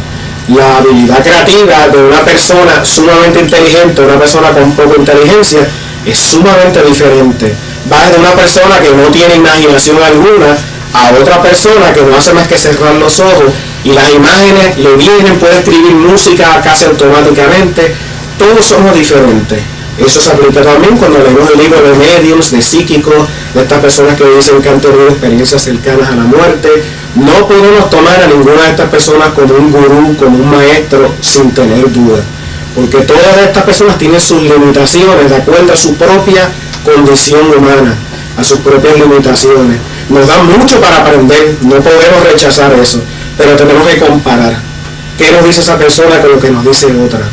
[SPEAKER 3] La habilidad creativa de una persona sumamente inteligente, una persona con poca inteligencia, es sumamente diferente. Va desde una persona que no tiene imaginación alguna a otra persona que no hace más que cerrar los ojos y las imágenes le vienen, puede escribir música casi automáticamente. Todos somos diferentes. Eso se aplica también cuando leemos el libro de mediums, de psíquicos, de estas personas que dicen que han tenido experiencias cercanas a la muerte. No podemos tomar a ninguna de estas personas como un gurú, como un maestro, sin tener duda. Porque todas estas personas tienen sus limitaciones de acuerdo a su propia condición humana, a sus propias limitaciones. Nos dan mucho para aprender, no podemos rechazar eso, pero tenemos que comparar qué nos dice esa persona con lo que nos dice otra.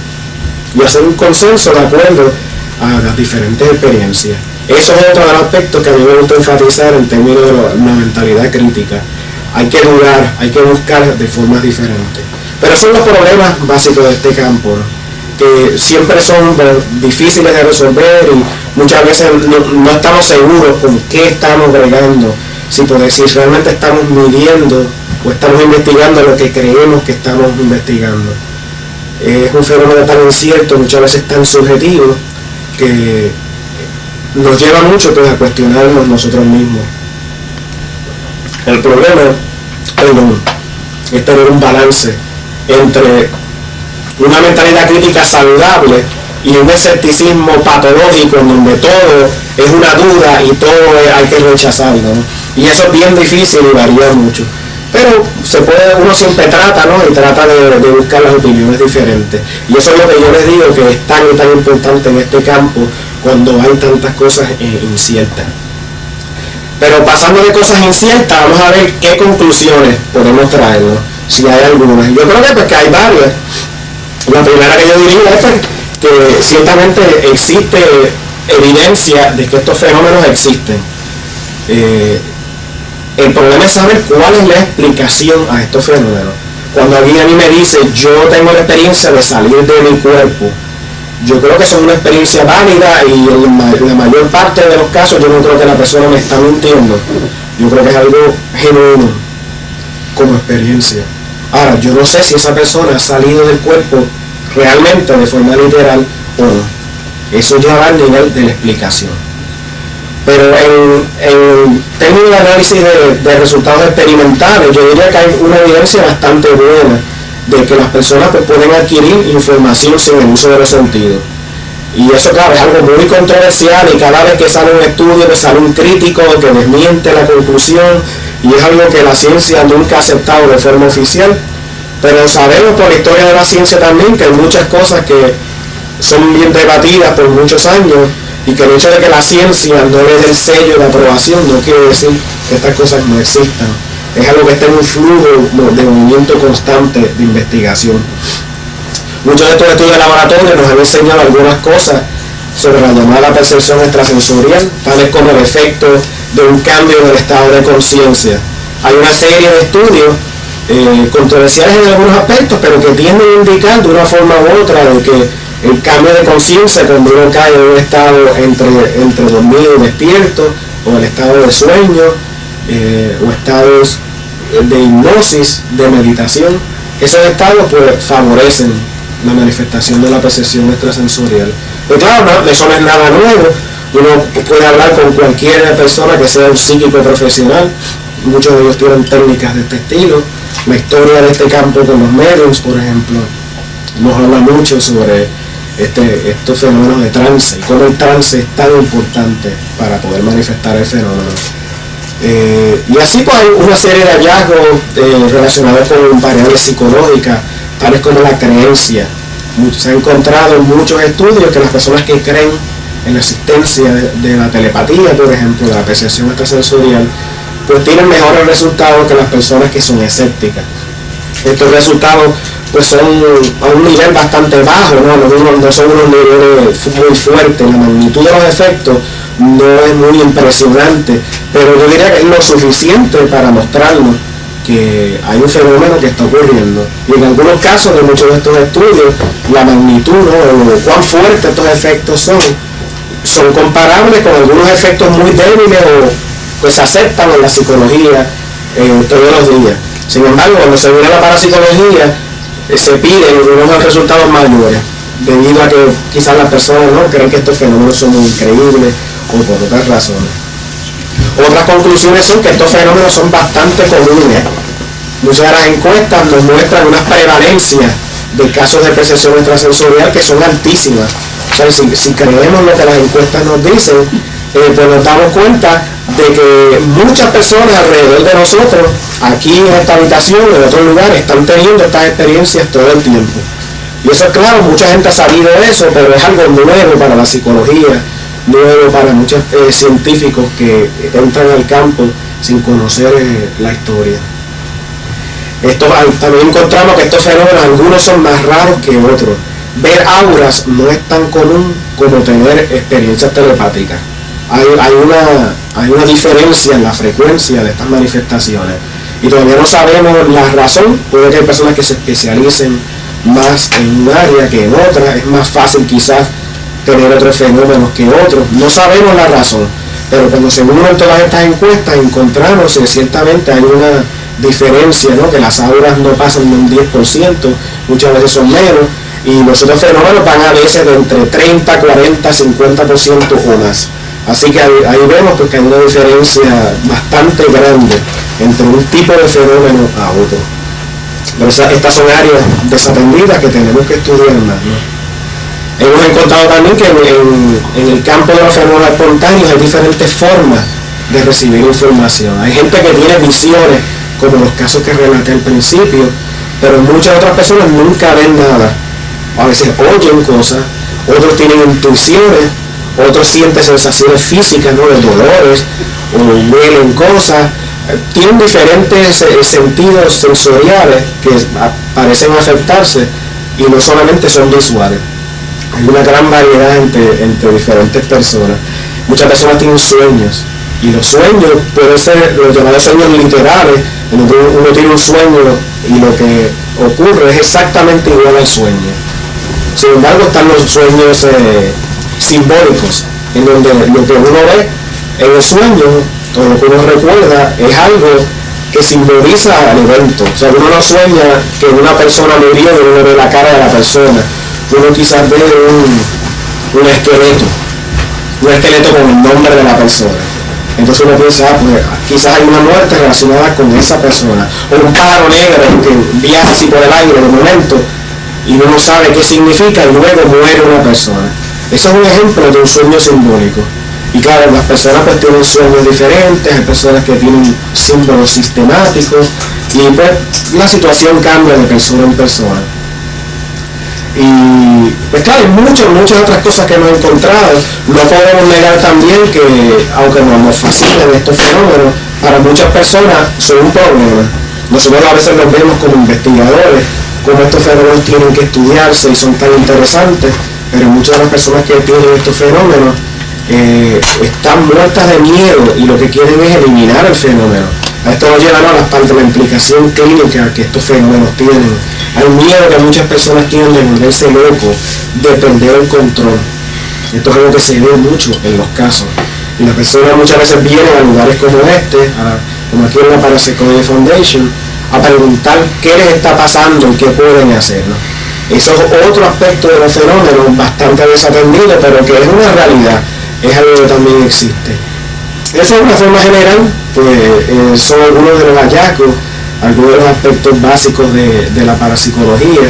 [SPEAKER 3] Y hacer un consenso de acuerdo a las diferentes experiencias. Eso es otro de los aspectos que a mí me gusta enfatizar en términos de la mentalidad crítica. Hay que dudar, hay que buscar de formas diferentes. Pero son los problemas básicos de este campo, ¿no? Que siempre son difíciles de resolver y muchas veces no estamos seguros con qué estamos bregando, si realmente estamos midiendo o estamos investigando lo que creemos que estamos investigando. Es un fenómeno tan incierto, muchas veces tan subjetivo, que nos lleva mucho pues, a cuestionarnos nosotros mismos. El problema es tener un balance entre una mentalidad crítica saludable y un escepticismo patológico en donde todo es una duda y todo hay que rechazarlo, ¿no? Y eso es bien difícil y varía mucho. Pero uno siempre trata, ¿no? Y trata de buscar las opiniones diferentes. Y eso es lo que yo les digo, que es tan y tan importante en este campo cuando hay tantas cosas inciertas. Pero pasando de cosas inciertas, vamos a ver qué conclusiones podemos traer, ¿no? Si hay algunas. Yo creo que hay varias. La primera que yo diría es que ciertamente existe evidencia de que estos fenómenos existen. El problema es saber cuál es la explicación a estos fenómenos. Cuando alguien a mí me dice, yo tengo la experiencia de salir de mi cuerpo, yo creo que eso es una experiencia válida y en la mayor parte de los casos yo no creo que la persona me está mintiendo. Yo creo que es algo genuino como experiencia. Ahora, yo no sé si esa persona ha salido del cuerpo realmente de forma literal o no. Eso ya va al nivel de la explicación. Pero en términos de análisis de resultados experimentales, yo diría que hay una evidencia bastante buena de que las personas pues, pueden adquirir información sin el uso de los sentidos. Y eso, claro, es algo muy controversial y cada vez que sale un estudio, que sale un crítico que desmiente la conclusión, y es algo que la ciencia nunca ha aceptado de forma oficial. Pero sabemos por la historia de la ciencia también que hay muchas cosas que son bien debatidas por muchos años, y que el hecho de que la ciencia no le dé el sello de aprobación no quiere decir que estas cosas no existan. Es algo que está en un flujo de movimiento constante de investigación. Muchos de estos estudios de laboratorio nos han enseñado algunas cosas sobre la llamada percepción extrasensorial, tales como el efecto de un cambio en el estado de conciencia. Hay una serie de estudios controversiales en algunos aspectos, pero que tienden a indicar de una forma u otra de que el cambio de conciencia cuando uno cae en un estado entre dormido y despierto, o el estado de sueño, o estados de hipnosis, de meditación, esos estados pues favorecen la manifestación de la percepción extrasensorial. Pues claro, no, eso no es nada nuevo. Uno puede hablar con cualquier persona que sea un psíquico profesional, muchos de ellos tienen técnicas de este estilo. La historia de este campo con los mediums, por ejemplo, nos habla mucho sobre estos fenómenos de trance y cómo el trance es tan importante para poder manifestar el fenómeno. Y así pues hay una serie de hallazgos relacionados con variables psicológicas, tales como la creencia. Se ha encontrado en muchos estudios que las personas que creen en la existencia de la telepatía, por ejemplo, de la percepción extrasensorial, pues tienen mejores resultados que las personas que son escépticas. Estos resultados pues son a un nivel bastante bajo, no son unos niveles muy fuertes, la magnitud de los efectos no es muy impresionante, pero yo diría que es lo suficiente para mostrarnos que hay un fenómeno que está ocurriendo. Y en algunos casos de muchos de estos estudios, la magnitud, o cuán fuertes estos efectos son comparables con algunos efectos muy débiles o pues se aceptan en la psicología todos los días. Sin embargo, cuando se mira la parapsicología, se piden unos resultados mayores, debido a que quizás las personas no creen que estos fenómenos son muy increíbles o por otras razones. Otras conclusiones son que estos fenómenos son bastante comunes. Muchas de las encuestas nos muestran unas prevalencias de casos de percepción extrasensorial que son altísimas. O sea, si creemos lo que las encuestas nos dicen, pues nos damos cuenta de que muchas personas alrededor de nosotros, aquí en esta habitación o en otros lugares, están teniendo estas experiencias todo el tiempo. Y eso es claro, mucha gente ha sabido de eso, pero es algo nuevo para la psicología, nuevo para muchos científicos que entran al campo sin conocer la historia. También encontramos que estos fenómenos, algunos son más raros que otros. Ver auras no es tan común como tener experiencias telepáticas. Hay una diferencia en la frecuencia de estas manifestaciones y todavía no sabemos la razón. Puede que hay personas que se especialicen más en un área que en otra, es más fácil quizás tener otros fenómenos que otros, no sabemos la razón, pero cuando se unen todas estas encuestas encontramos que ciertamente hay una diferencia, ¿no? Que las auras no pasan de un 10%, muchas veces son menos, y los otros fenómenos van a veces de entre 30, 40, 50% o más. Así que ahí vemos porque hay una diferencia bastante grande entre un tipo de fenómeno a otro. Pero estas son áreas desatendidas que tenemos que estudiar más, ¿no? Hemos encontrado también que en el campo de los fenómenos espontáneos hay diferentes formas de recibir información. Hay gente que tiene visiones como los casos que relaté al principio, pero muchas otras personas nunca ven nada. A veces oyen cosas, otros tienen intuiciones, otros sienten sensaciones físicas, ¿no?, de dolores, o huelen cosas, tienen diferentes sentidos sensoriales que parecen afectarse y no solamente son visuales. Hay una gran variedad entre diferentes personas. Muchas personas tienen sueños y los sueños pueden ser los llamados sueños literales, en donde uno tiene un sueño y lo que ocurre es exactamente igual al sueño. Sin embargo, están los sueños simbólicos, en donde lo que uno ve en el sueño, o lo que uno recuerda, es algo que simboliza el evento. O sea, uno no sueña que una persona murió y uno ve la cara de la persona. Uno quizás ve un esqueleto con el nombre de la persona. Entonces uno piensa, pues quizás hay una muerte relacionada con esa persona. O un pájaro negro que viaja así por el aire de momento y uno no sabe qué significa y luego muere una persona. Eso es un ejemplo de un sueño simbólico. Y claro, las personas pues tienen sueños diferentes, hay personas que tienen símbolos sistemáticos y pues la situación cambia de persona en persona. Y pues claro, hay muchas otras cosas que hemos encontrado. No podemos negar también que, aunque nos fascinan estos fenómenos, para muchas personas son un problema. Nosotros a veces los vemos como investigadores, como estos fenómenos tienen que estudiarse y son tan interesantes, pero muchas de las personas que tienen estos fenómenos están muertas de miedo y lo que quieren es eliminar el fenómeno. A esto nos lleva a las partes de la implicación clínica que estos fenómenos tienen. Hay miedo que muchas personas tienen de volverse locos, de perder el control. Esto es algo que se ve mucho en los casos. Y las personas muchas veces vienen a lugares como este, como aquí en la Parapsychology Foundation, a preguntar qué les está pasando y qué pueden hacer, ¿no? Eso es otro aspecto de los fenómenos bastante desatendido, pero que es una realidad, es algo que también existe. Eso, de una forma general, pues son algunos de los hallazgos, algunos de los aspectos básicos de la parapsicología.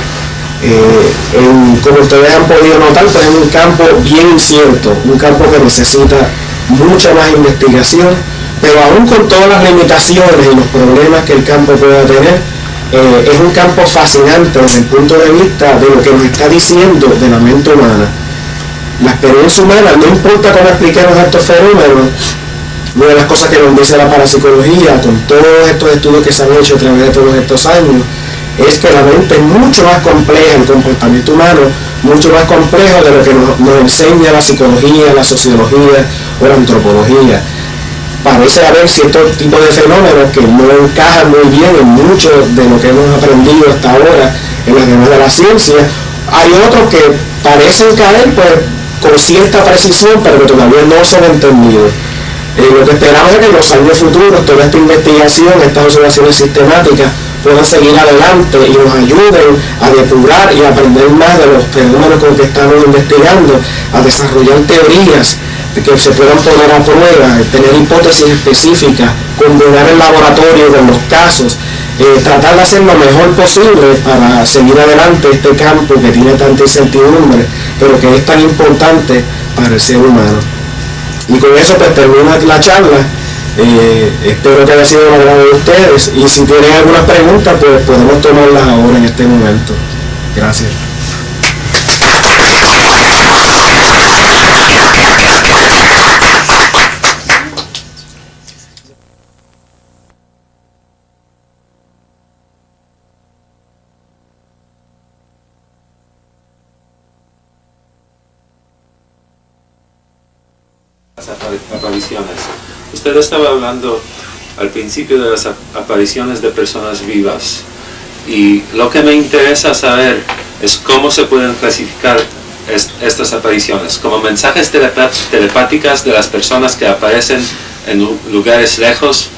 [SPEAKER 3] Como ustedes han podido notar, pues es un campo bien incierto, un campo que necesita mucha más investigación, pero aún con todas las limitaciones y los problemas que el campo pueda tener, es un campo fascinante desde el punto de vista de lo que nos está diciendo de la mente humana. La experiencia humana, no importa cómo expliquemos estos fenómenos, una de las cosas que nos dice la parapsicología, con todos estos estudios que se han hecho a través de todos estos años, es que la mente es mucho más compleja, el comportamiento humano mucho más complejo de lo que nos enseña la psicología, la sociología o la antropología. Parece haber ciertos tipos de fenómenos que no encajan muy bien en mucho de lo que hemos aprendido hasta ahora en las demás de la ciencia. Hay otros que parecen caer pues con cierta precisión, pero que todavía no son entendidos. Lo que esperamos es que en los años futuros toda esta investigación, estas observaciones sistemáticas puedan seguir adelante y nos ayuden a depurar y a aprender más de los fenómenos con que estamos investigando, a desarrollar teorías que se puedan poner a prueba, tener hipótesis específicas, combinar el laboratorio con los casos, tratar de hacer lo mejor posible para seguir adelante este campo que tiene tanta incertidumbre, pero que es tan importante para el ser humano. Y con eso pues termina la charla. Espero que haya sido un agrado de ustedes y si tienen alguna pregunta pues podemos tomarlas ahora en este momento. Gracias.
[SPEAKER 4] Apariciones. Usted estaba hablando al principio de las apariciones de personas vivas y lo que me interesa saber es cómo se pueden clasificar estas apariciones como mensajes telepáticas de las personas que aparecen en lugares lejos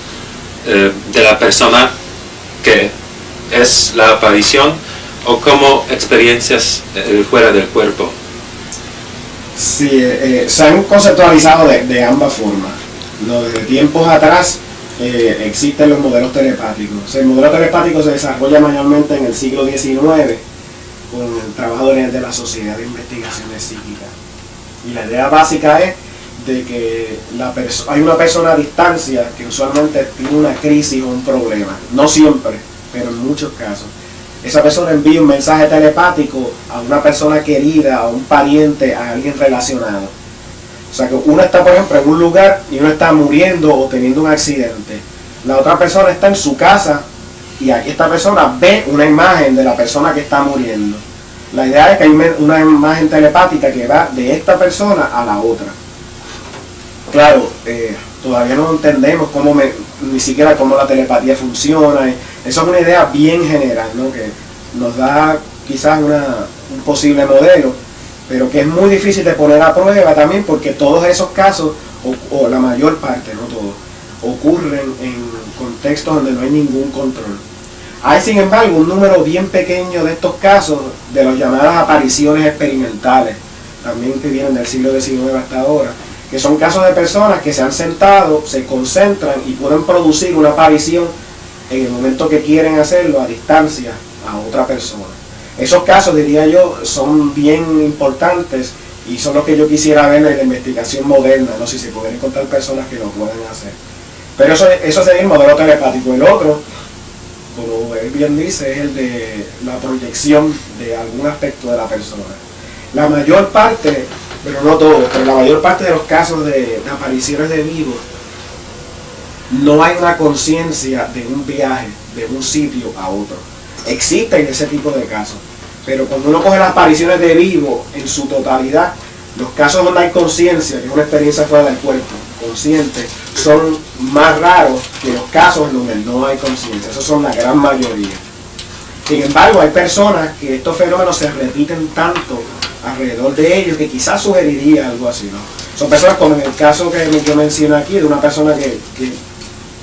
[SPEAKER 4] de la persona que es la aparición o como experiencias fuera del cuerpo.
[SPEAKER 3] Sí, se han conceptualizado de ambas formas. Desde tiempos atrás existen los modelos telepáticos. O sea, el modelo telepático se desarrolla mayormente en el siglo XIX con el trabajo de la Sociedad de Investigaciones Psíquicas. Y la idea básica es
[SPEAKER 5] de que hay una persona a distancia que usualmente tiene una crisis o un problema. No siempre, pero en muchos casos. Esa persona envía un mensaje telepático a una persona querida, a un pariente, a alguien relacionado. O sea que uno está, por ejemplo, en un lugar y uno está muriendo o teniendo un accidente. La otra persona está en su casa y aquí esta persona ve una imagen de la persona que está muriendo. La idea es que hay una imagen telepática que va de esta persona a la otra. Claro, todavía no entendemos ni siquiera cómo la telepatía funciona. Eso es una idea bien general, ¿no? Que nos da quizás un posible modelo, pero que es muy difícil de poner a prueba también porque todos esos casos, o la mayor parte, no todos, ocurren en contextos donde no hay ningún control. Hay, sin embargo, un número bien pequeño de estos casos de las llamadas apariciones experimentales, también que vienen del siglo XIX hasta ahora, que son casos de personas que se han sentado, se concentran y pueden producir una aparición en el momento que quieren hacerlo a distancia a otra persona. Esos casos, diría yo, son bien importantes y son los que yo quisiera ver en la investigación moderna, no sé si se pueden encontrar personas que lo pueden hacer. Pero eso sería el modelo telepático. El otro, como él bien dice, es el de la proyección de algún aspecto de la persona. La mayor parte, pero no todo, pero la mayor parte de los casos de apariciones de vivos, no hay una conciencia de un viaje de un sitio a otro. Existen ese tipo de casos, pero cuando uno coge las apariciones de vivo en su totalidad, los casos donde hay conciencia, que es una experiencia fuera del cuerpo, consciente, son más raros que los casos en donde no hay conciencia. Esos son la gran mayoría. Sin embargo, hay personas que estos fenómenos se repiten tanto alrededor de ellos que quizás sugeriría algo así, ¿no? Son personas como en el caso que yo menciono aquí, de una persona que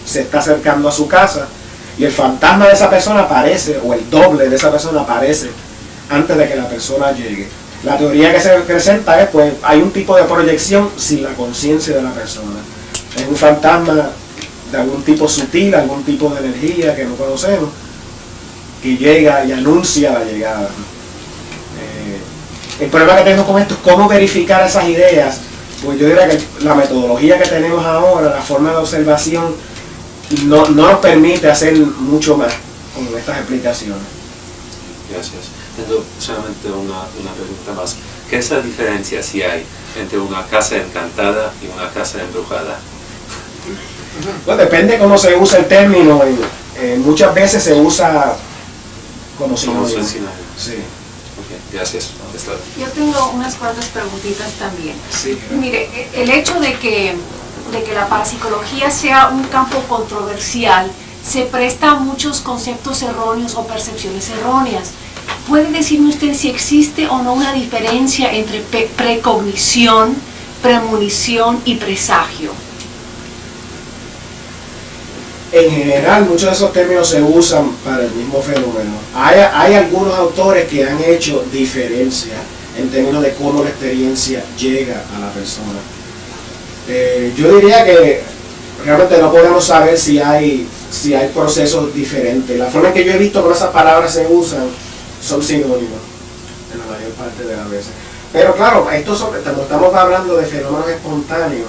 [SPEAKER 5] se está acercando a su casa y el fantasma de esa persona aparece, o el doble de esa persona aparece antes de que la persona llegue. La teoría que se presenta es, pues, hay un tipo de proyección sin la conciencia de la persona. Es un fantasma de algún tipo sutil, algún tipo de energía que no conocemos, que llega y anuncia la llegada. El problema que tenemos con esto es cómo verificar esas ideas. Pues yo diría que la metodología que tenemos ahora, la forma de observación, no nos permite hacer mucho más con estas explicaciones.
[SPEAKER 4] Gracias. Tengo solamente una pregunta más. ¿Qué es la diferencia, si hay, entre una casa encantada y una casa embrujada?
[SPEAKER 5] Pues depende cómo se usa el término. Muchas veces se usa como sinónimo. Sí.
[SPEAKER 4] Okay, gracias.
[SPEAKER 6] Yo tengo unas cuantas preguntitas también.
[SPEAKER 5] Sí.
[SPEAKER 6] Mire, el hecho de que la parapsicología sea un campo controversial se presta a muchos conceptos erróneos o percepciones erróneas. ¿Puede decirme usted si existe o no una diferencia entre precognición, premonición y presagio?
[SPEAKER 5] En general, muchos de esos términos se usan para el mismo fenómeno. Hay algunos autores que han hecho diferencia en términos de cómo la experiencia llega a la persona. Yo diría que realmente no podemos saber si hay procesos diferentes. La forma en que yo he visto que esas palabras se usan son sinónimos en la mayor parte de las veces. Pero claro, cuando estamos hablando de fenómenos espontáneos,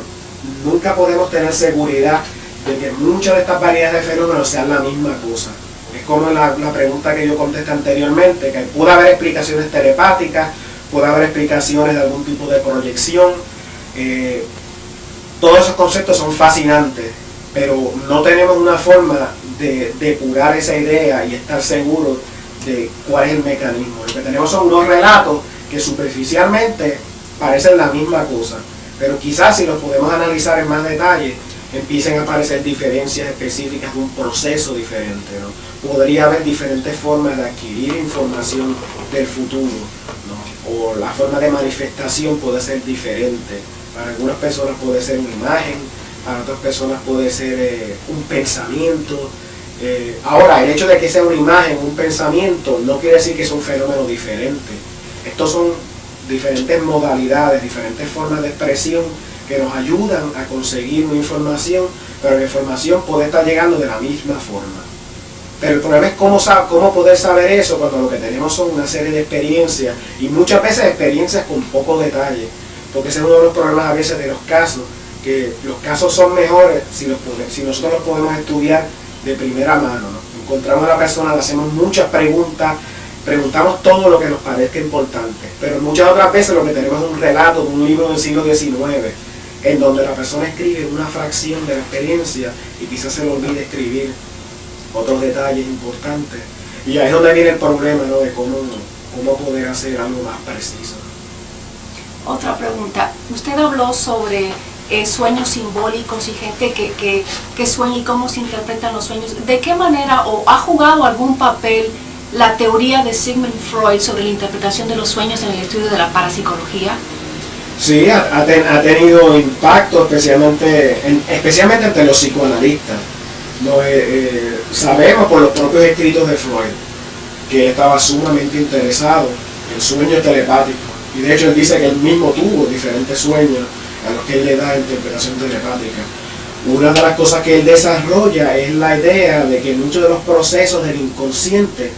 [SPEAKER 5] nunca podemos tener seguridad de que muchas de estas variedades de fenómenos sean la misma cosa. Es como la pregunta que yo contesté anteriormente, que puede haber explicaciones telepáticas, puede haber explicaciones de algún tipo de proyección. Todos esos conceptos son fascinantes, pero no tenemos una forma de depurar esa idea y estar seguros de cuál es el mecanismo. Lo que tenemos son unos relatos que superficialmente parecen la misma cosa, pero quizás si los podemos analizar en más detalle, empiecen a aparecer diferencias específicas de un proceso diferente, ¿no? Podría haber diferentes formas de adquirir información del futuro, ¿no? O la forma de manifestación puede ser diferente. Para algunas personas puede ser una imagen, para otras personas puede ser un pensamiento. Ahora, el hecho de que sea una imagen, un pensamiento, no quiere decir que es un fenómeno diferente. Estos son diferentes modalidades, diferentes formas de expresión que nos ayudan a conseguir una información, pero la información puede estar llegando de la misma forma. Pero el problema es cómo poder saber eso cuando lo que tenemos son una serie de experiencias, y muchas veces experiencias con poco detalle. porque ese es uno de los problemas a veces de los casos, que los casos son mejores si nosotros los podemos estudiar de primera mano, ¿no? Encontramos a la persona, le hacemos muchas preguntas, preguntamos todo lo que nos parezca importante, pero muchas otras veces lo que tenemos es un relato de un libro del siglo XIX, en donde la persona escribe una fracción de la experiencia y quizás se le olvide escribir otros detalles importantes. Y ahí es donde viene el problema, ¿no? De cómo poder hacer algo más preciso.
[SPEAKER 6] Otra pregunta. Usted habló sobre sueños simbólicos y gente que sueña y cómo se interpretan los sueños. ¿De qué manera o ha jugado algún papel la teoría de Sigmund Freud sobre la interpretación de los sueños en el estudio de la parapsicología?
[SPEAKER 5] Sí, ha tenido impacto especialmente entre los psicoanalistas. Sabemos por los propios escritos de Freud que él estaba sumamente interesado en sueños telepáticos. Y de hecho él dice que él mismo tuvo diferentes sueños a los que él le da interpretación telepática. Una de las cosas que él desarrolla es la idea de que muchos de los procesos del inconsciente,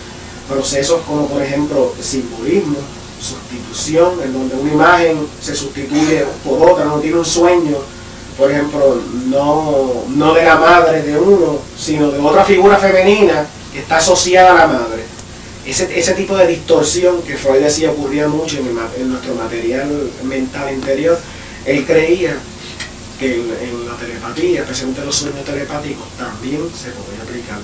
[SPEAKER 5] procesos como por ejemplo simbolismo, sustitución, en donde una imagen se sustituye por otra, no tiene un sueño, por ejemplo, no de la madre de uno, sino de otra figura femenina que está asociada a la madre. Ese tipo de distorsión que Freud decía ocurría mucho en nuestro material mental interior, él creía que en la telepatía, especialmente los sueños telepáticos, también se podía aplicar.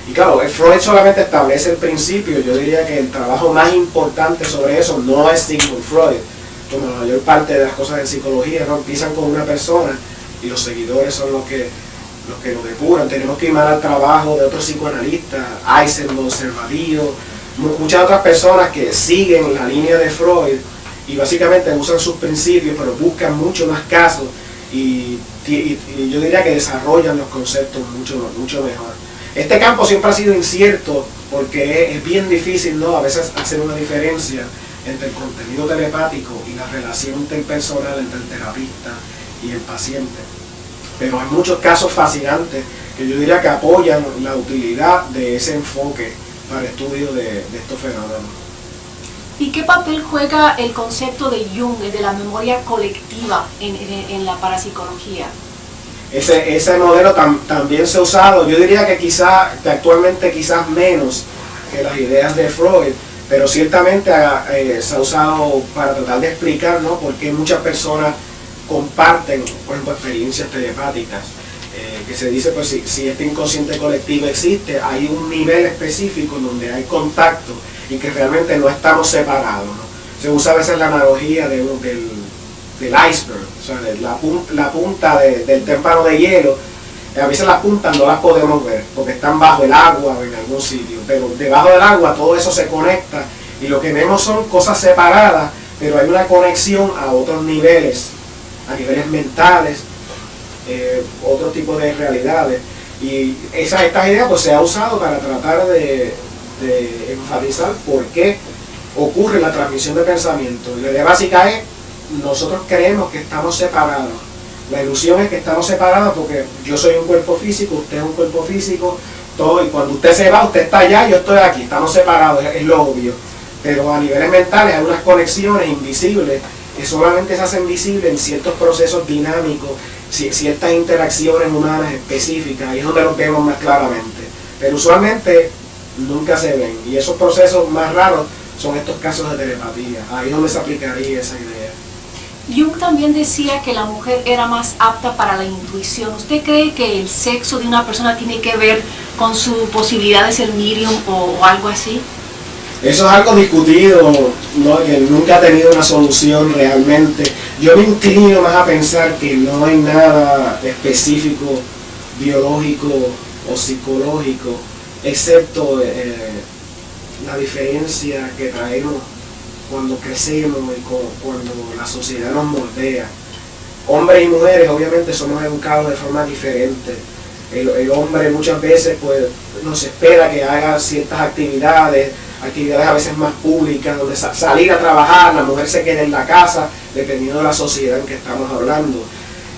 [SPEAKER 5] Y claro, Freud solamente establece el principio. Yo diría que el trabajo más importante sobre eso no es Sigmund Freud, como la mayor parte de las cosas en psicología, ¿no? Empiezan con una persona y los seguidores son los que lo depuran. Tenemos que ir más al trabajo de otros psicoanalistas, Eisenberg, Servalio, muchas otras personas que siguen la línea de Freud y básicamente usan sus principios, pero buscan mucho más casos y yo diría que desarrollan los conceptos mucho mejor. Este campo siempre ha sido incierto porque es bien difícil, ¿no? A veces hacer una diferencia entre el contenido telepático y la relación interpersonal entre el terapista y el paciente. Pero hay muchos casos fascinantes que yo diría que apoyan la utilidad de ese enfoque para el estudio de estos fenómenos.
[SPEAKER 6] ¿Y qué papel juega el concepto de Jung, de la memoria colectiva en la parapsicología?
[SPEAKER 5] Ese modelo también se ha usado, yo diría que actualmente quizás menos que las ideas de Freud, pero ciertamente se ha usado para tratar de explicar, ¿no?, por qué muchas personas comparten, por ejemplo, experiencias telepáticas. Que se dice, pues si este inconsciente colectivo existe, hay un nivel específico donde hay contacto y que realmente no estamos separados, ¿no? Se usa a veces la analogía del iceberg, o sea, la punta del témpano de hielo. A veces las puntas no las podemos ver porque están bajo el agua o en algún sitio, pero debajo del agua todo eso se conecta y lo que vemos son cosas separadas, pero hay una conexión a otros niveles, a niveles mentales, otro tipo de realidades, y estas ideas pues se ha usado para tratar de enfatizar por qué ocurre la transmisión de pensamiento. La idea básica es, nosotros creemos que estamos separados, la ilusión es que estamos separados porque yo soy un cuerpo físico, usted es un cuerpo físico, todo, y cuando usted se va, usted está allá, yo estoy aquí, estamos separados, es lo obvio, pero a niveles mentales hay unas conexiones invisibles que solamente se hacen visibles en ciertos procesos dinámicos, ciertas interacciones humanas específicas, ahí es donde los vemos más claramente, pero usualmente nunca se ven, y esos procesos más raros son estos casos de telepatía, ahí es donde se aplicaría esa idea.
[SPEAKER 6] Jung también decía que la mujer era más apta para la intuición. ¿Usted cree que el sexo de una persona tiene que ver con su posibilidad de ser medium o algo así?
[SPEAKER 5] Eso es algo discutido, ¿no?, que nunca ha tenido una solución realmente. Yo me inclino más a pensar que no hay nada específico, biológico o psicológico, excepto la diferencia que traemos cuando crecemos y cuando la sociedad nos moldea. Hombres y mujeres obviamente somos educados de forma diferente. El hombre muchas veces pues nos espera que haga ciertas actividades a veces más públicas, donde salir a trabajar, la mujer se queda en la casa, dependiendo de la sociedad en que estamos hablando.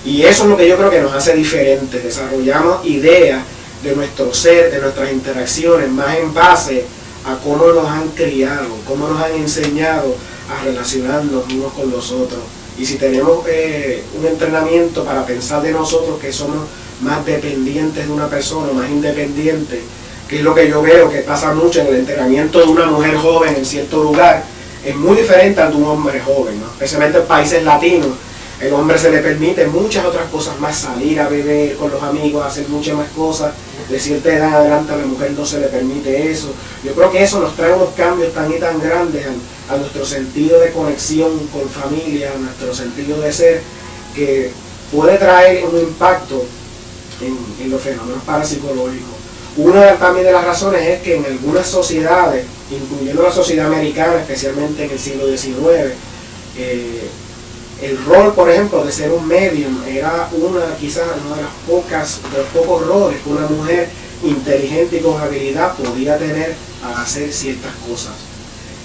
[SPEAKER 5] Y eso es lo que yo creo que nos hace diferentes. Desarrollamos ideas de nuestro ser, de nuestras interacciones, más en base a cómo nos han criado, cómo nos han enseñado a relacionarnos unos con los otros. Y si tenemos un entrenamiento para pensar de nosotros que somos más dependientes de una persona, más independientes, que es lo que yo veo que pasa mucho en el entrenamiento de una mujer joven en cierto lugar, es muy diferente al de un hombre joven, ¿no? Especialmente en países latinos. El hombre se le permite muchas otras cosas más, salir a beber con los amigos, hacer muchas más cosas. De cierta edad adelante a la mujer no se le permite eso. Yo creo que eso nos trae unos cambios tan y tan grandes a nuestro sentido de conexión con familia, a nuestro sentido de ser, que puede traer un impacto en los fenómenos parapsicológicos. Una también de las razones es que en algunas sociedades, incluyendo la sociedad americana, especialmente en el siglo XIX, el rol, por ejemplo, de ser un medium era quizás una de los pocos roles que una mujer inteligente y con habilidad podía tener para hacer ciertas cosas.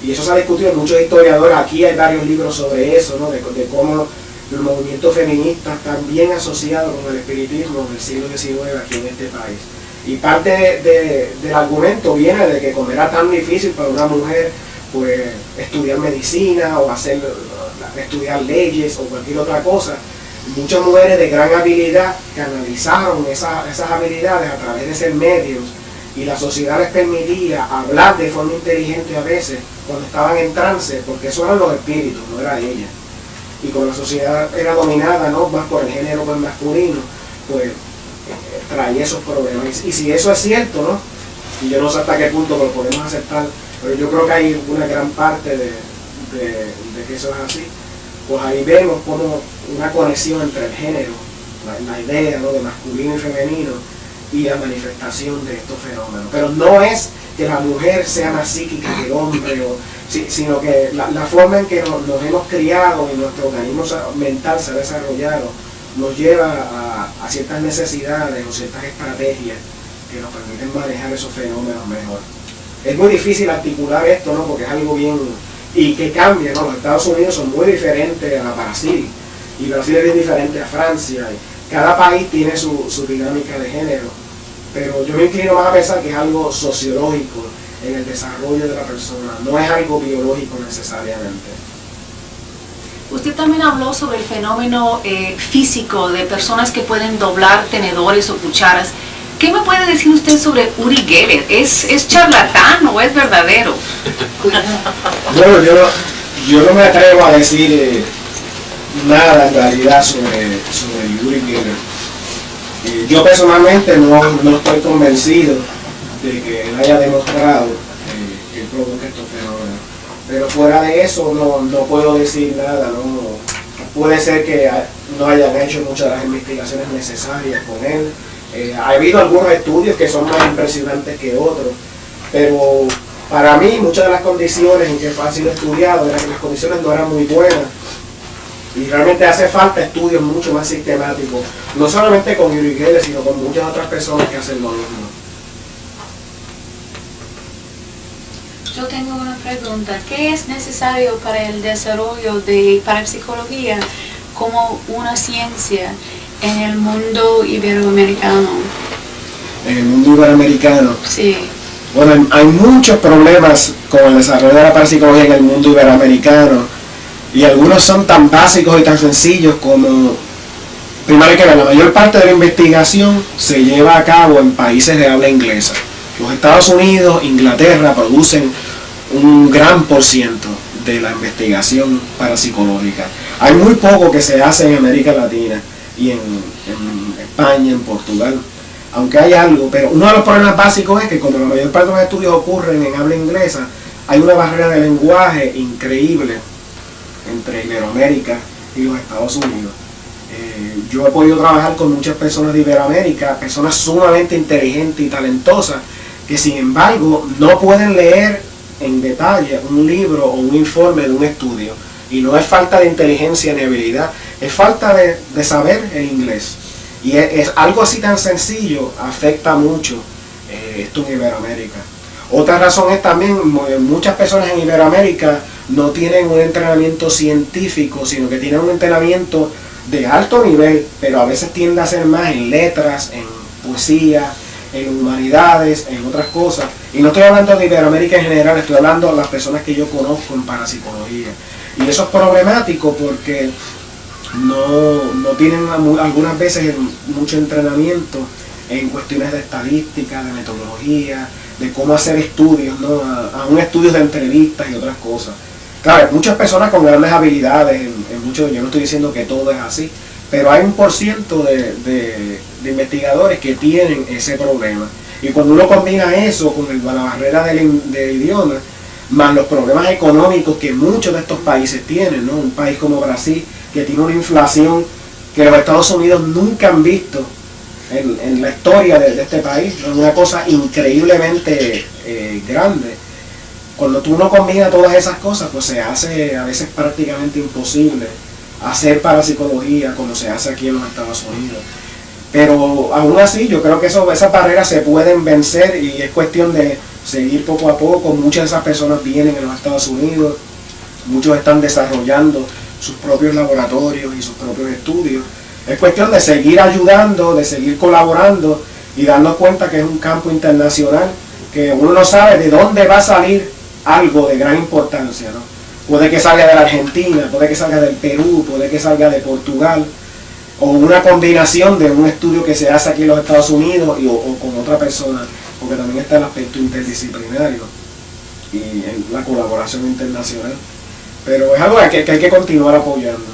[SPEAKER 5] Y eso se ha discutido en muchos historiadores. Aquí hay varios libros sobre eso, ¿no? de cómo el movimiento feminista está bien asociado con el espiritismo del siglo XIX aquí en este país. Y parte del argumento viene de que como era tan difícil para una mujer pues estudiar medicina o estudiar leyes o cualquier otra cosa, muchas mujeres de gran habilidad canalizaron esas habilidades a través de ser medios, y la sociedad les permitía hablar de forma inteligente a veces cuando estaban en trance, porque eso eran los espíritus, no era ella. Y como la sociedad era dominada, ¿no?, más por el género pues masculino, pues traía esos problemas. Y si eso es cierto, ¿no?, y yo no sé hasta qué punto lo podemos aceptar, pero yo creo que hay una gran parte de que eso es así. Pues ahí vemos como una conexión entre el género, la idea, ¿no?, de masculino y femenino, y la manifestación de estos fenómenos. Pero no es que la mujer sea más psíquica que el hombre, sino que la forma en que nos hemos criado y nuestro organismo mental se ha desarrollado nos lleva a ciertas necesidades o ciertas estrategias que nos permiten manejar esos fenómenos mejor. Es muy difícil articular esto, ¿no?, porque es algo bien... y que cambia, ¿no? Los Estados Unidos son muy diferentes a Brasil, y Brasil es bien diferente a Francia, y cada país tiene su dinámica de género, pero yo me inclino más a pensar que es algo sociológico en el desarrollo de la persona, no es algo biológico necesariamente.
[SPEAKER 6] Usted también habló sobre el fenómeno físico de personas que pueden doblar tenedores o cucharas. ¿Qué me puede decir usted sobre Uri Geller? ¿Es charlatán o es verdadero?
[SPEAKER 5] Bueno, yo no me atrevo a decir nada en realidad sobre Uri Geller. Yo personalmente no estoy convencido de que él haya demostrado que él provoca estos fenómenos. Pero fuera de eso no puedo decir nada. No, puede ser que no hayan hecho muchas de las investigaciones necesarias con él. Ha habido algunos estudios que son más impresionantes que otros, pero para mí muchas de las condiciones en que ha sido estudiado eran que las condiciones no eran muy buenas, y realmente hace falta estudios mucho más sistemáticos, no solamente con Uri Geller, sino con muchas otras personas que hacen lo mismo.
[SPEAKER 7] Yo tengo una pregunta. ¿Qué es necesario para el desarrollo de parapsicología como una ciencia en el mundo iberoamericano?
[SPEAKER 5] En el mundo iberoamericano.
[SPEAKER 7] Sí.
[SPEAKER 5] Bueno, hay muchos problemas con el desarrollo de la parapsicología en el mundo iberoamericano, y algunos son tan básicos y tan sencillos como, primero que la mayor parte de la investigación se lleva a cabo en países de habla inglesa. Los Estados Unidos, Inglaterra producen un gran por ciento de la investigación parapsicológica. Hay muy poco que se hace en América Latina y en España, en Portugal, aunque hay algo, pero uno de los problemas básicos es que como la mayor parte de los estudios ocurren en habla inglesa, hay una barrera de lenguaje increíble entre Iberoamérica y los Estados Unidos. Yo he podido trabajar con muchas personas de Iberoamérica, personas sumamente inteligentes y talentosas, que sin embargo no pueden leer en detalle un libro o un informe de un estudio. Y no es falta de inteligencia ni habilidad, es falta de saber el inglés. Y es algo así tan sencillo, afecta mucho esto en Iberoamérica. Otra razón es también, muchas personas en Iberoamérica no tienen un entrenamiento científico, sino que tienen un entrenamiento de alto nivel, pero a veces tiende a ser más en letras, en poesía, en humanidades, en otras cosas. Y no estoy hablando de Iberoamérica en general, estoy hablando de las personas que yo conozco en parapsicología. Y eso es problemático porque no tienen algunas veces mucho entrenamiento en cuestiones de estadística, de metodología, de cómo hacer estudios, ¿no? Aún estudios de entrevistas y otras cosas. Claro, hay muchas personas con grandes habilidades, en muchos, yo no estoy diciendo que todo es así, pero hay un % de investigadores que tienen ese problema. Y cuando uno combina eso con la barrera del idioma, más los problemas económicos que muchos de estos países tienen, ¿no? Un país como Brasil, que tiene una inflación que los Estados Unidos nunca han visto en la historia de este país, ¿no? Una cosa increíblemente grande. Cuando uno combina todas esas cosas, pues se hace a veces prácticamente imposible hacer parapsicología como se hace aquí en los Estados Unidos. Pero aún así yo creo que esas barreras se pueden vencer y es cuestión de seguir poco a poco. Muchas de esas personas vienen en los Estados Unidos, muchos están desarrollando sus propios laboratorios y sus propios estudios. Es cuestión de seguir ayudando, de seguir colaborando y darnos cuenta que es un campo internacional que uno no sabe de dónde va a salir algo de gran importancia, ¿no? Puede que salga de la Argentina, puede que salga del Perú, puede que salga de Portugal, o una combinación de un estudio que se hace aquí en los Estados Unidos o con otra persona, porque también está el aspecto interdisciplinario y en la colaboración internacional. Pero es algo que hay que continuar apoyando.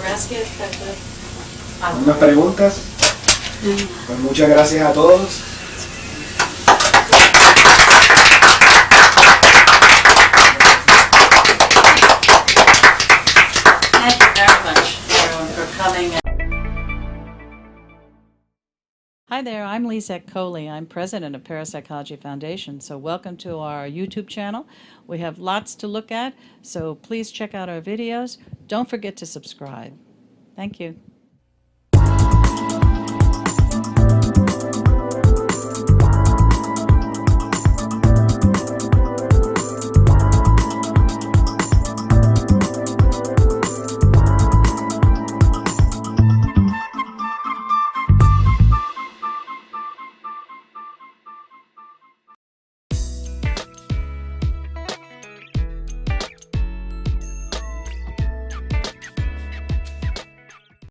[SPEAKER 1] Gracias,
[SPEAKER 5] ¿Algunas preguntas? Pues muchas gracias a todos.
[SPEAKER 1] Thank you very much for coming. Hi there, I'm Lisette Coley. I'm president of Parapsychology Foundation. So welcome to our YouTube channel. We have lots to look at, so please check out our videos. Don't forget to subscribe. Thank you.